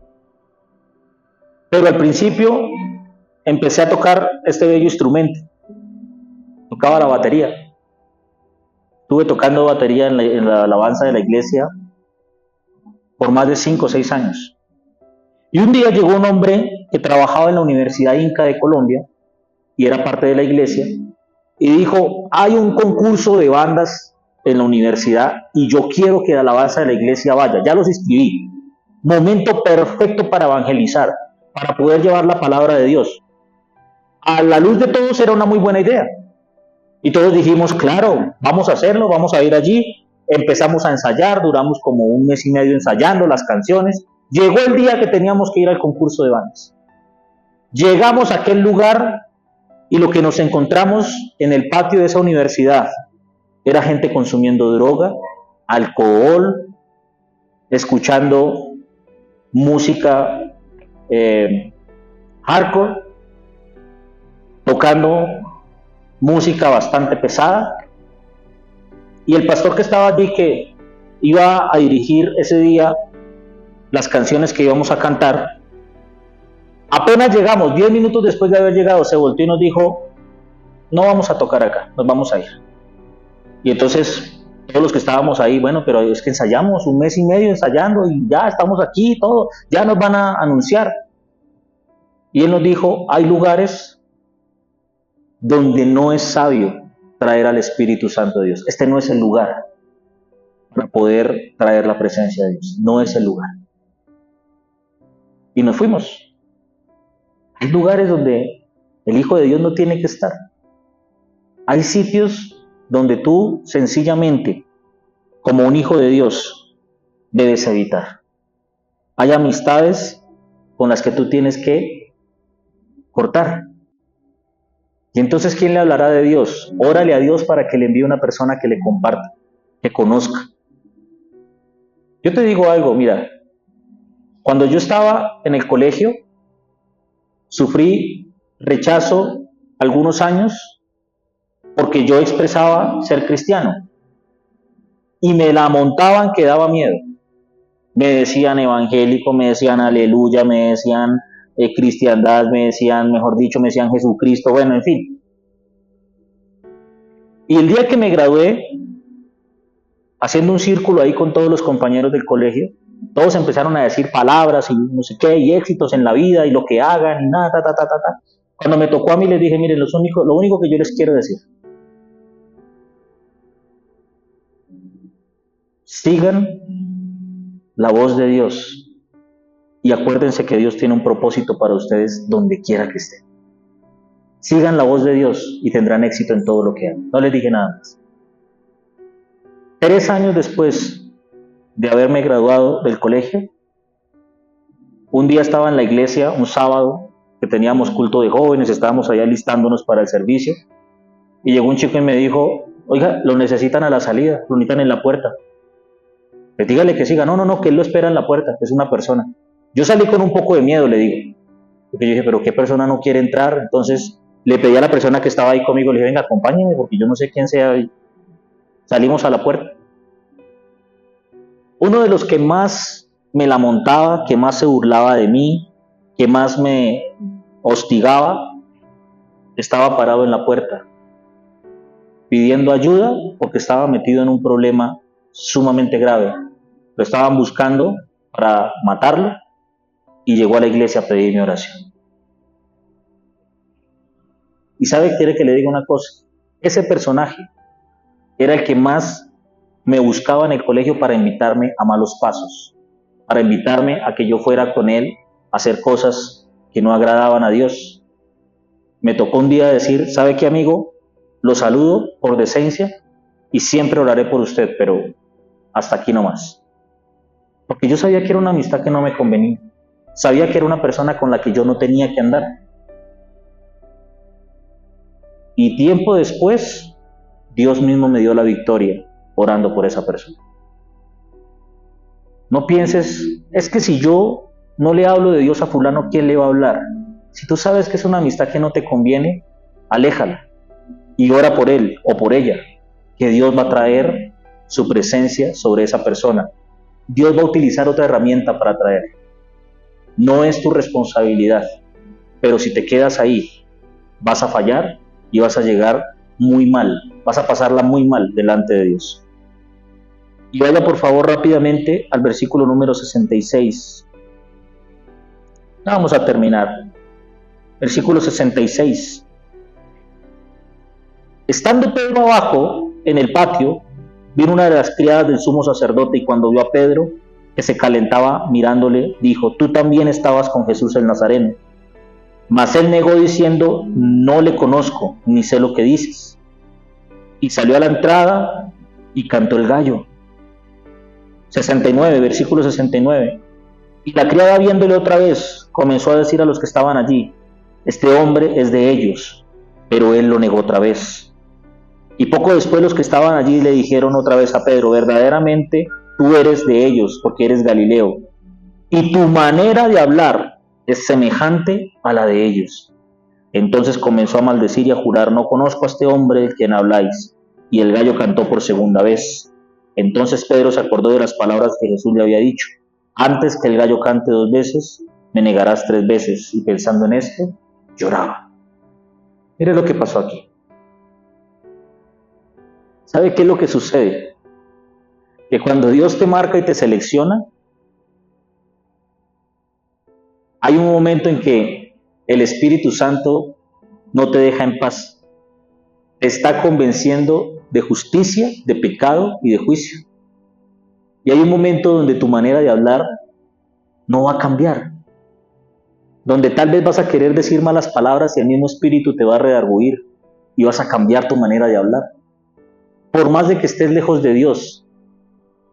pero al principio empecé a tocar este bello instrumento, tocaba la batería. Estuve tocando batería en la alabanza de la iglesia por más de 5 o 6 años. Y un día llegó un hombre que trabajaba en la Universidad Inca de Colombia y era parte de la iglesia y dijo: hay un concurso de bandas en la universidad y yo quiero que la alabanza de la iglesia vaya. Ya los inscribí. Momento perfecto para evangelizar, para poder llevar la palabra de Dios. A la luz de todos era una muy buena idea. Y todos dijimos: claro, vamos a hacerlo, vamos a ir allí. Empezamos a ensayar, duramos como 1 mes y medio ensayando las canciones. Llegó el día que teníamos que ir al concurso de bandas. Llegamos a aquel lugar y lo que nos encontramos en el patio de esa universidad era gente consumiendo droga, alcohol, escuchando música hardcore, tocando música bastante pesada, y el pastor que estaba allí, que iba a dirigir ese día las canciones que íbamos a cantar, apenas llegamos, 10 minutos después de haber llegado, se volteó y nos dijo: no vamos a tocar acá, nos vamos a ir. Y entonces todos los que estábamos ahí: bueno, pero es que ensayamos 1 mes y medio ensayando y ya estamos aquí, todo, ya nos van a anunciar. Y él nos dijo: hay lugares donde no es sabio traer al Espíritu Santo de Dios. Este no es el lugar para poder traer la presencia de Dios. No es el lugar. Y nos fuimos. Hay lugares donde el Hijo de Dios no tiene que estar. Hay sitios donde tú sencillamente, como un hijo de Dios, debes evitar. Hay amistades con las que tú tienes que cortar. Y entonces, ¿quién le hablará de Dios? Órale a Dios para que le envíe una persona que le comparta, que conozca. Yo te digo algo, mira, cuando yo estaba en el colegio, sufrí rechazo algunos años porque yo expresaba ser cristiano y me la montaban que daba miedo. Me decían evangélico, me decían aleluya, me decían cristiandad, me decían, mejor dicho, me decían Jesucristo, bueno, en fin. Y el día que me gradué, haciendo un círculo ahí con todos los compañeros del colegio, todos empezaron a decir palabras y no sé qué, y éxitos en la vida, y lo que hagan, y nada, Cuando me tocó a mí les dije: miren, lo único que yo les quiero decir: sigan la voz de Dios y acuérdense que Dios tiene un propósito para ustedes donde quiera que estén. Sigan la voz de Dios y tendrán éxito en todo lo que hagan. No les dije nada más. 3 años después de haberme graduado del colegio, un día estaba en la iglesia, un sábado, que teníamos culto de jóvenes, estábamos allá listándonos para el servicio, y llegó un chico y me dijo: oiga, lo necesitan a la salida, lo necesitan en la puerta. Pues dígale que siga. No, que él lo espera en la puerta, que es una persona. Yo salí con un poco de miedo, le digo, porque yo dije: pero ¿qué persona no quiere entrar? Entonces le pedí a la persona que estaba ahí conmigo, le dije: venga, acompáñeme, porque yo no sé quién sea. Salimos a la puerta. Uno de los que más me la montaba, que más se burlaba de mí, que más me hostigaba estaba parado en la puerta, pidiendo ayuda porque estaba metido en un problema sumamente grave. Lo estaban buscando para matarlo y llegó a la iglesia a pedirme oración. Y sabe, quiere que le diga una cosa, ese personaje era el que más me buscaba en el colegio para invitarme a malos pasos, para invitarme a que yo fuera con él a hacer cosas que no agradaban a Dios. Me tocó un día decir, ¿sabe qué, amigo? Lo saludo por decencia y siempre oraré por usted, pero hasta aquí nomás. Porque yo sabía que era una amistad que no me convenía. Sabía que era una persona con la que yo no tenía que andar. Y tiempo después, Dios mismo me dio la victoria orando por esa persona. No pienses, es que si yo no le hablo de Dios a fulano, ¿quién le va a hablar? Si tú sabes que es una amistad que no te conviene, aléjala y ora por él o por ella, que Dios va a traer su presencia sobre esa persona. Dios va a utilizar otra herramienta para traer. No es tu responsabilidad, pero si te quedas ahí, vas a fallar y vas a llegar muy mal, vas a pasarla muy mal delante de Dios. Y vaya por favor rápidamente al versículo número 66. Vamos a terminar. Versículo 66. Estando Pedro abajo en el patio, vino una de las criadas del sumo sacerdote y cuando vio a Pedro, que se calentaba mirándole, dijo, tú también estabas con Jesús el Nazareno. Mas él negó diciendo, no le conozco, ni sé lo que dices. Y salió a la entrada y cantó el gallo. 69, versículo 69. Y la criada viéndole otra vez, comenzó a decir a los que estaban allí, este hombre es de ellos, pero él lo negó otra vez. Y poco después los que estaban allí le dijeron otra vez a Pedro, verdaderamente tú eres de ellos, porque eres Galileo, y tu manera de hablar es semejante a la de ellos. Entonces comenzó a maldecir y a jurar, no conozco a este hombre del quien habláis. Y el gallo cantó por segunda vez. Entonces Pedro se acordó de las palabras que Jesús le había dicho, antes que el gallo cante 2 veces, me negarás 3 veces. Y pensando en esto, lloraba. Mire lo que pasó aquí. ¿Sabe qué es lo que sucede? Que cuando Dios te marca y te selecciona, hay un momento en que el Espíritu Santo no te deja en paz. Te está convenciendo de justicia, de pecado y de juicio. Y hay un momento donde tu manera de hablar no va a cambiar. Donde tal vez vas a querer decir malas palabras y el mismo Espíritu te va a redarguir y vas a cambiar tu manera de hablar. Por más de que estés lejos de Dios,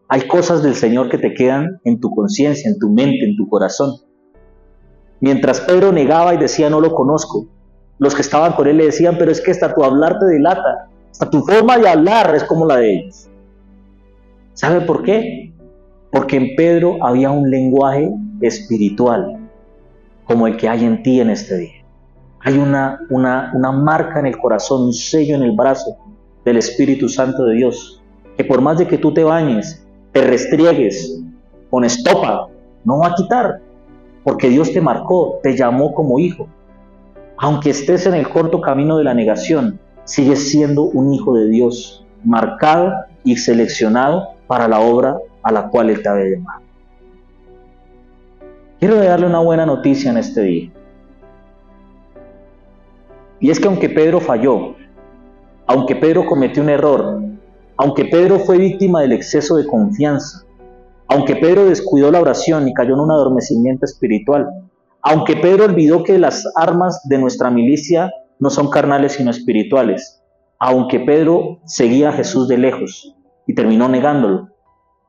hay cosas del Señor que te quedan en tu conciencia, en tu mente, en tu corazón. Mientras Pedro negaba y decía no lo conozco, los que estaban con él le decían, pero es que hasta tu hablar te delata, hasta tu forma de hablar es como la de ellos. ¿Sabe por qué? Porque en Pedro había un lenguaje espiritual, como el que hay en ti en este día. Hay una marca en el corazón, un sello en el brazo del Espíritu Santo de Dios, que por más de que tú te bañes, te restriegues con estopa, no va a quitar, porque Dios te marcó, te llamó como hijo. Aunque estés en el corto camino de la negación, sigues siendo un hijo de Dios, marcado y seleccionado para la obra a la cual Él te había llamado. Quiero darle una buena noticia en este día. Y es que aunque Pedro falló, aunque Pedro cometió un error, aunque Pedro fue víctima del exceso de confianza, aunque Pedro descuidó la oración y cayó en un adormecimiento espiritual, aunque Pedro olvidó que las armas de nuestra milicia no son carnales sino espirituales, aunque Pedro seguía a Jesús de lejos y terminó negándolo,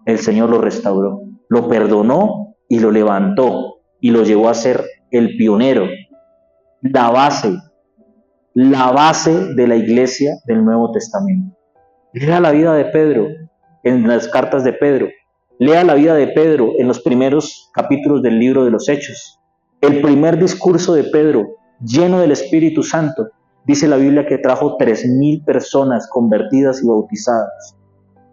el Señor lo restauró, lo perdonó y lo levantó y lo llevó a ser el pionero, la base de la iglesia del Nuevo Testamento. Lea la vida de Pedro en las cartas de Pedro. Lea la vida de Pedro en los primeros capítulos del libro de los Hechos. El primer discurso de Pedro, lleno del Espíritu Santo, dice la Biblia que trajo 3,000 personas convertidas y bautizadas.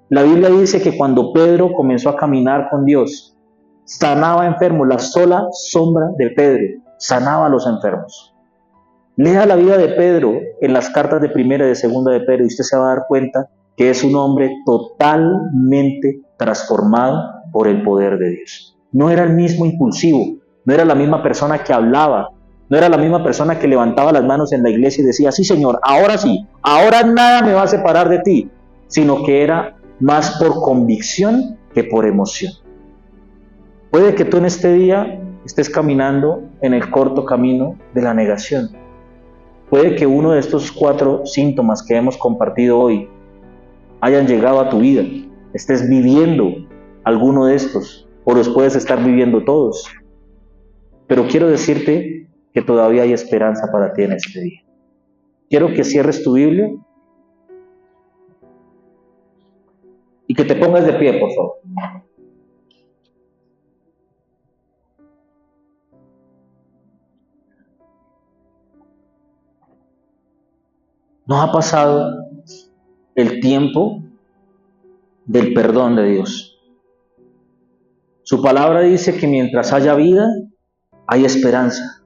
La Biblia dice que cuando Pedro comenzó a caminar con Dios, sanaba enfermos, la sola sombra de Pedro sanaba a los enfermos. Lea la vida de Pedro en las cartas de primera y de segunda de Pedro y usted se va a dar cuenta que es un hombre totalmente transformado por el poder de Dios. No era el mismo impulsivo, no era la misma persona que hablaba, no era la misma persona que levantaba las manos en la iglesia y decía, sí Señor, sí, ahora nada me va a separar de ti, sino que era más por convicción que por emoción. Puede que tú en este día estés caminando en el corto camino de la negación. Puede que uno de estos 4 síntomas que hemos compartido hoy hayan llegado a tu vida, estés viviendo alguno de estos, o los puedes estar viviendo todos. Pero quiero decirte que todavía hay esperanza para ti en este día. Quiero que cierres tu Biblia y que te pongas de pie, por favor. Nos ha pasado el tiempo del perdón de Dios. Su palabra dice que mientras haya vida, hay esperanza.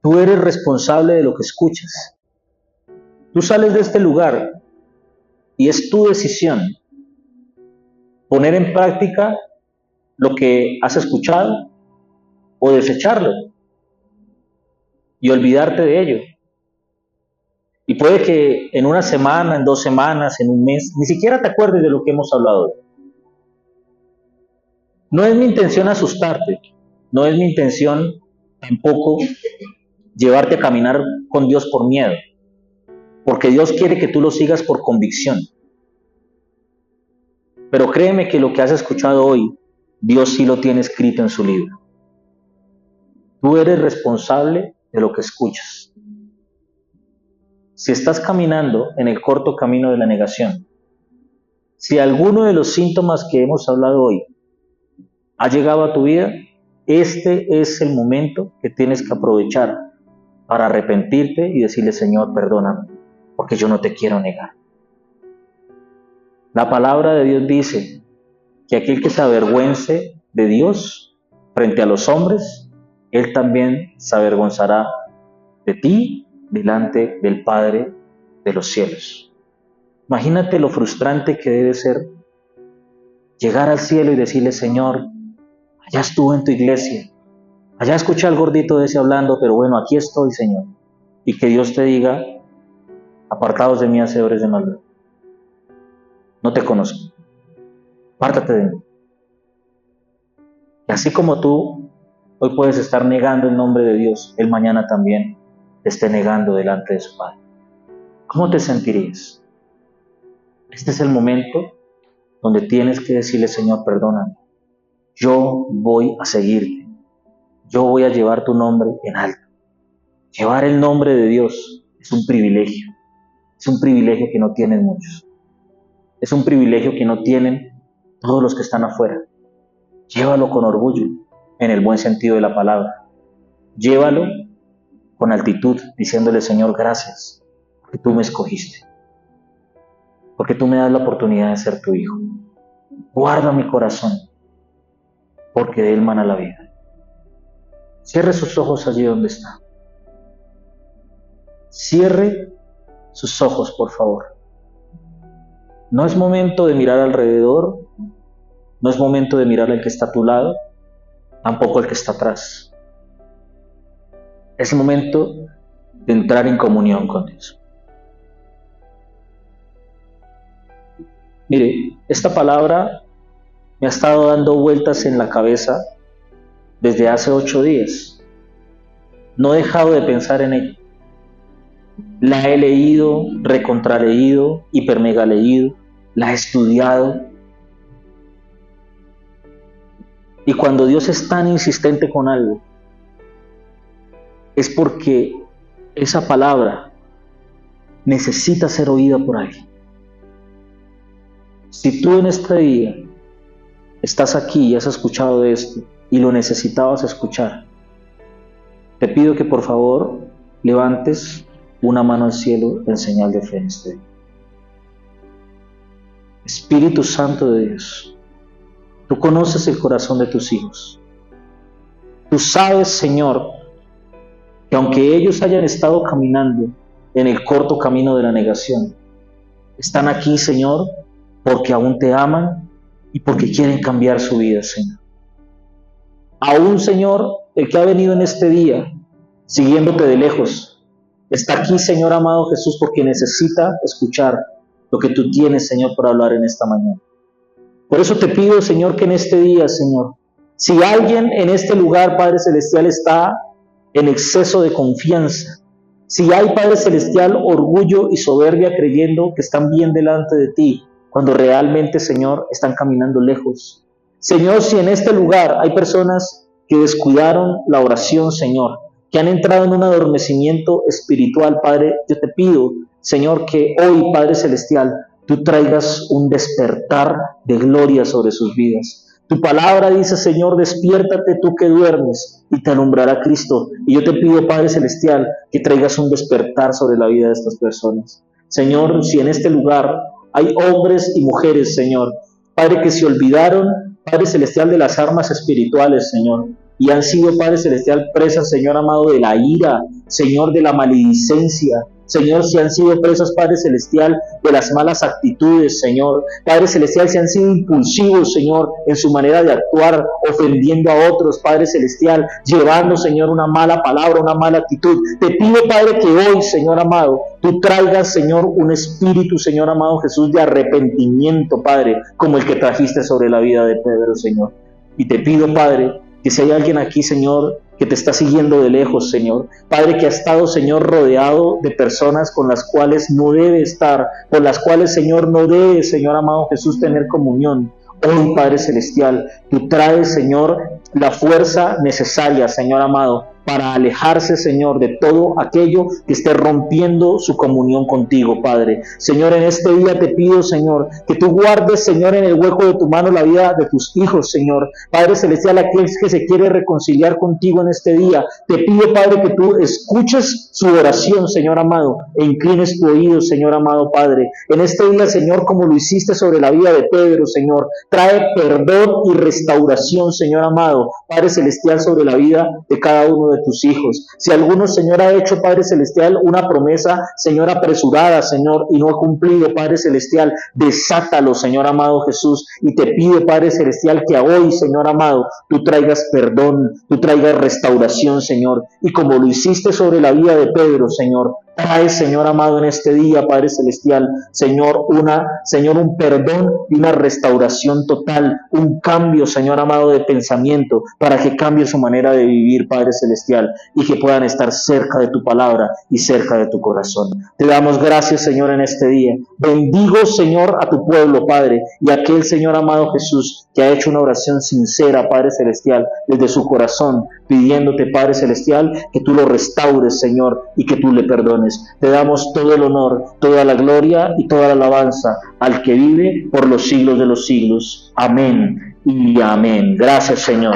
Tú eres responsable de lo que escuchas. Tú sales de este lugar y es tu decisión poner en práctica lo que has escuchado o desecharlo y olvidarte de ello. Y puede que en una semana, en 2 semanas, en un mes, ni siquiera te acuerdes de lo que hemos hablado hoy. No es mi intención asustarte, no es mi intención tampoco llevarte a caminar con Dios por miedo, porque Dios quiere que tú lo sigas por convicción. Pero créeme que lo que has escuchado hoy, Dios sí lo tiene escrito en su libro. Tú eres responsable de lo que escuchas. Si estás caminando en el corto camino de la negación, si alguno de los síntomas que hemos hablado hoy ha llegado a tu vida, este es el momento que tienes que aprovechar para arrepentirte y decirle, Señor, perdóname, porque yo no te quiero negar. La palabra de Dios dice que aquel que se avergüence de Dios frente a los hombres, Él también se avergonzará de ti delante del Padre de los cielos. Imagínate lo frustrante que debe ser llegar al cielo y decirle, Señor, allá estuve en tu iglesia, allá escuché al gordito de ese hablando, pero bueno, aquí estoy, Señor. Y que Dios te diga, apartados de mí, hacedores de maldad. No te conozco. Apártate de mí. Y así como tú hoy puedes estar negando el nombre de Dios, Él mañana también te esté negando delante de su Padre. ¿Cómo te sentirías? Este es el momento donde tienes que decirle, Señor, perdóname. Yo voy a seguirte. Yo voy a llevar tu nombre en alto. Llevar el nombre de Dios es un privilegio. Es un privilegio que no tienen muchos. Es un privilegio que no tienen todos los que están afuera. Llévalo con orgullo, en el buen sentido de la palabra. Llévalo con altitud, diciéndole, Señor, gracias, porque tú me escogiste. Porque tú me das la oportunidad de ser tu hijo. Guarda mi corazón, porque de él mana la vida. Cierre sus ojos allí donde está. Cierre sus ojos, por favor. No es momento de mirar alrededor, no es momento de mirar al que está a tu lado, tampoco al que está atrás. Es momento de entrar en comunión con Dios. Mire, esta palabra me ha estado dando vueltas en la cabeza desde hace 8 días. No he dejado de pensar en ella. La he leído, recontraleído, hipermega leído, la he estudiado. Y cuando Dios es tan insistente con algo, es porque esa palabra necesita ser oída por alguien. Si tú en este día estás aquí y has escuchado de esto y lo necesitabas escuchar, te pido que por favor levantes una mano al cielo en señal de fe en este día. Espíritu Santo de Dios, tú conoces el corazón de tus hijos. Tú sabes, Señor, que aunque ellos hayan estado caminando en el corto camino de la negación, están aquí, Señor, porque aún te aman y porque quieren cambiar su vida, Señor. Aún, Señor, el que ha venido en este día siguiéndote de lejos, está aquí, Señor amado Jesús, porque necesita escuchar lo que tú tienes, Señor, por hablar en esta mañana. Por eso te pido, Señor, que en este día, Señor, si alguien en este lugar, Padre Celestial, está en exceso de confianza, si hay, Padre Celestial, orgullo y soberbia creyendo que están bien delante de ti, cuando realmente, Señor, están caminando lejos. Señor, si en este lugar hay personas que descuidaron la oración, Señor, que han entrado en un adormecimiento espiritual, Padre, yo te pido, Señor, que hoy, Padre Celestial, tú traigas un despertar de gloria sobre sus vidas. Tu palabra dice, Señor, despiértate tú que duermes y te alumbrará Cristo. Y yo te pido, Padre Celestial, que traigas un despertar sobre la vida de estas personas. Señor, si en este lugar hay hombres y mujeres, Señor, Padre, que se olvidaron, Padre Celestial, de las armas espirituales, Señor, y han sido, Padre Celestial, presas, Señor amado, de la ira, Señor, de la maledicencia, Señor, si han sido presas, Padre Celestial, de las malas actitudes, Señor, Padre Celestial, si han sido impulsivos, Señor, en su manera de actuar, ofendiendo a otros, Padre Celestial, llevando, Señor, una mala palabra, una mala actitud, te pido, Padre, que hoy, Señor amado, tú traigas, Señor, un espíritu, Señor amado Jesús, de arrepentimiento, Padre, como el que trajiste sobre la vida de Pedro, Señor. Y te pido, Padre, que si hay alguien aquí, Señor, que te está siguiendo de lejos, Señor, Padre, que ha estado, Señor, rodeado de personas con las cuales no debe estar, con las cuales, Señor, no debe, Señor amado Jesús, tener comunión. Hoy, Padre Celestial, tú traes, Señor, la fuerza necesaria, Señor amado, para alejarse, Señor, de todo aquello que esté rompiendo su comunión contigo, Padre. Señor, en este día te pido, Señor, que tú guardes, Señor, en el hueco de tu mano la vida de tus hijos, Señor. Padre Celestial, aquel que se quiere reconciliar contigo en este día, te pido, Padre, que tú escuches su oración, Señor amado, e inclines tu oído, Señor amado, Padre. En este día, Señor, como lo hiciste sobre la vida de Pedro, Señor, trae perdón y restauración, Señor amado, Padre Celestial, sobre la vida de cada uno de tus hijos. Si alguno, Señor, ha hecho, Padre Celestial, una promesa, Señor, apresurada, Señor, y no ha cumplido, Padre Celestial, desátalo, Señor amado Jesús, y te pido, Padre Celestial, que hoy, Señor amado, tú traigas perdón, tú traigas restauración, Señor, y como lo hiciste sobre la vida de Pedro, Señor, trae, Señor amado, en este día, Padre Celestial, Señor, un perdón y una restauración total, un cambio, Señor amado, de pensamiento, para que cambie su manera de vivir, Padre Celestial, y que puedan estar cerca de tu palabra y cerca de tu corazón. Te damos gracias, Señor, en este día. Bendigo, Señor, a tu pueblo, Padre, y a aquel, Señor amado Jesús, que ha hecho una oración sincera, Padre Celestial, desde su corazón, pidiéndote, Padre Celestial, que tú lo restaures, Señor, y que tú le perdones. Te damos todo el honor, toda la gloria y toda la alabanza al que vive por los siglos de los siglos. Amén y amén. Gracias, Señor.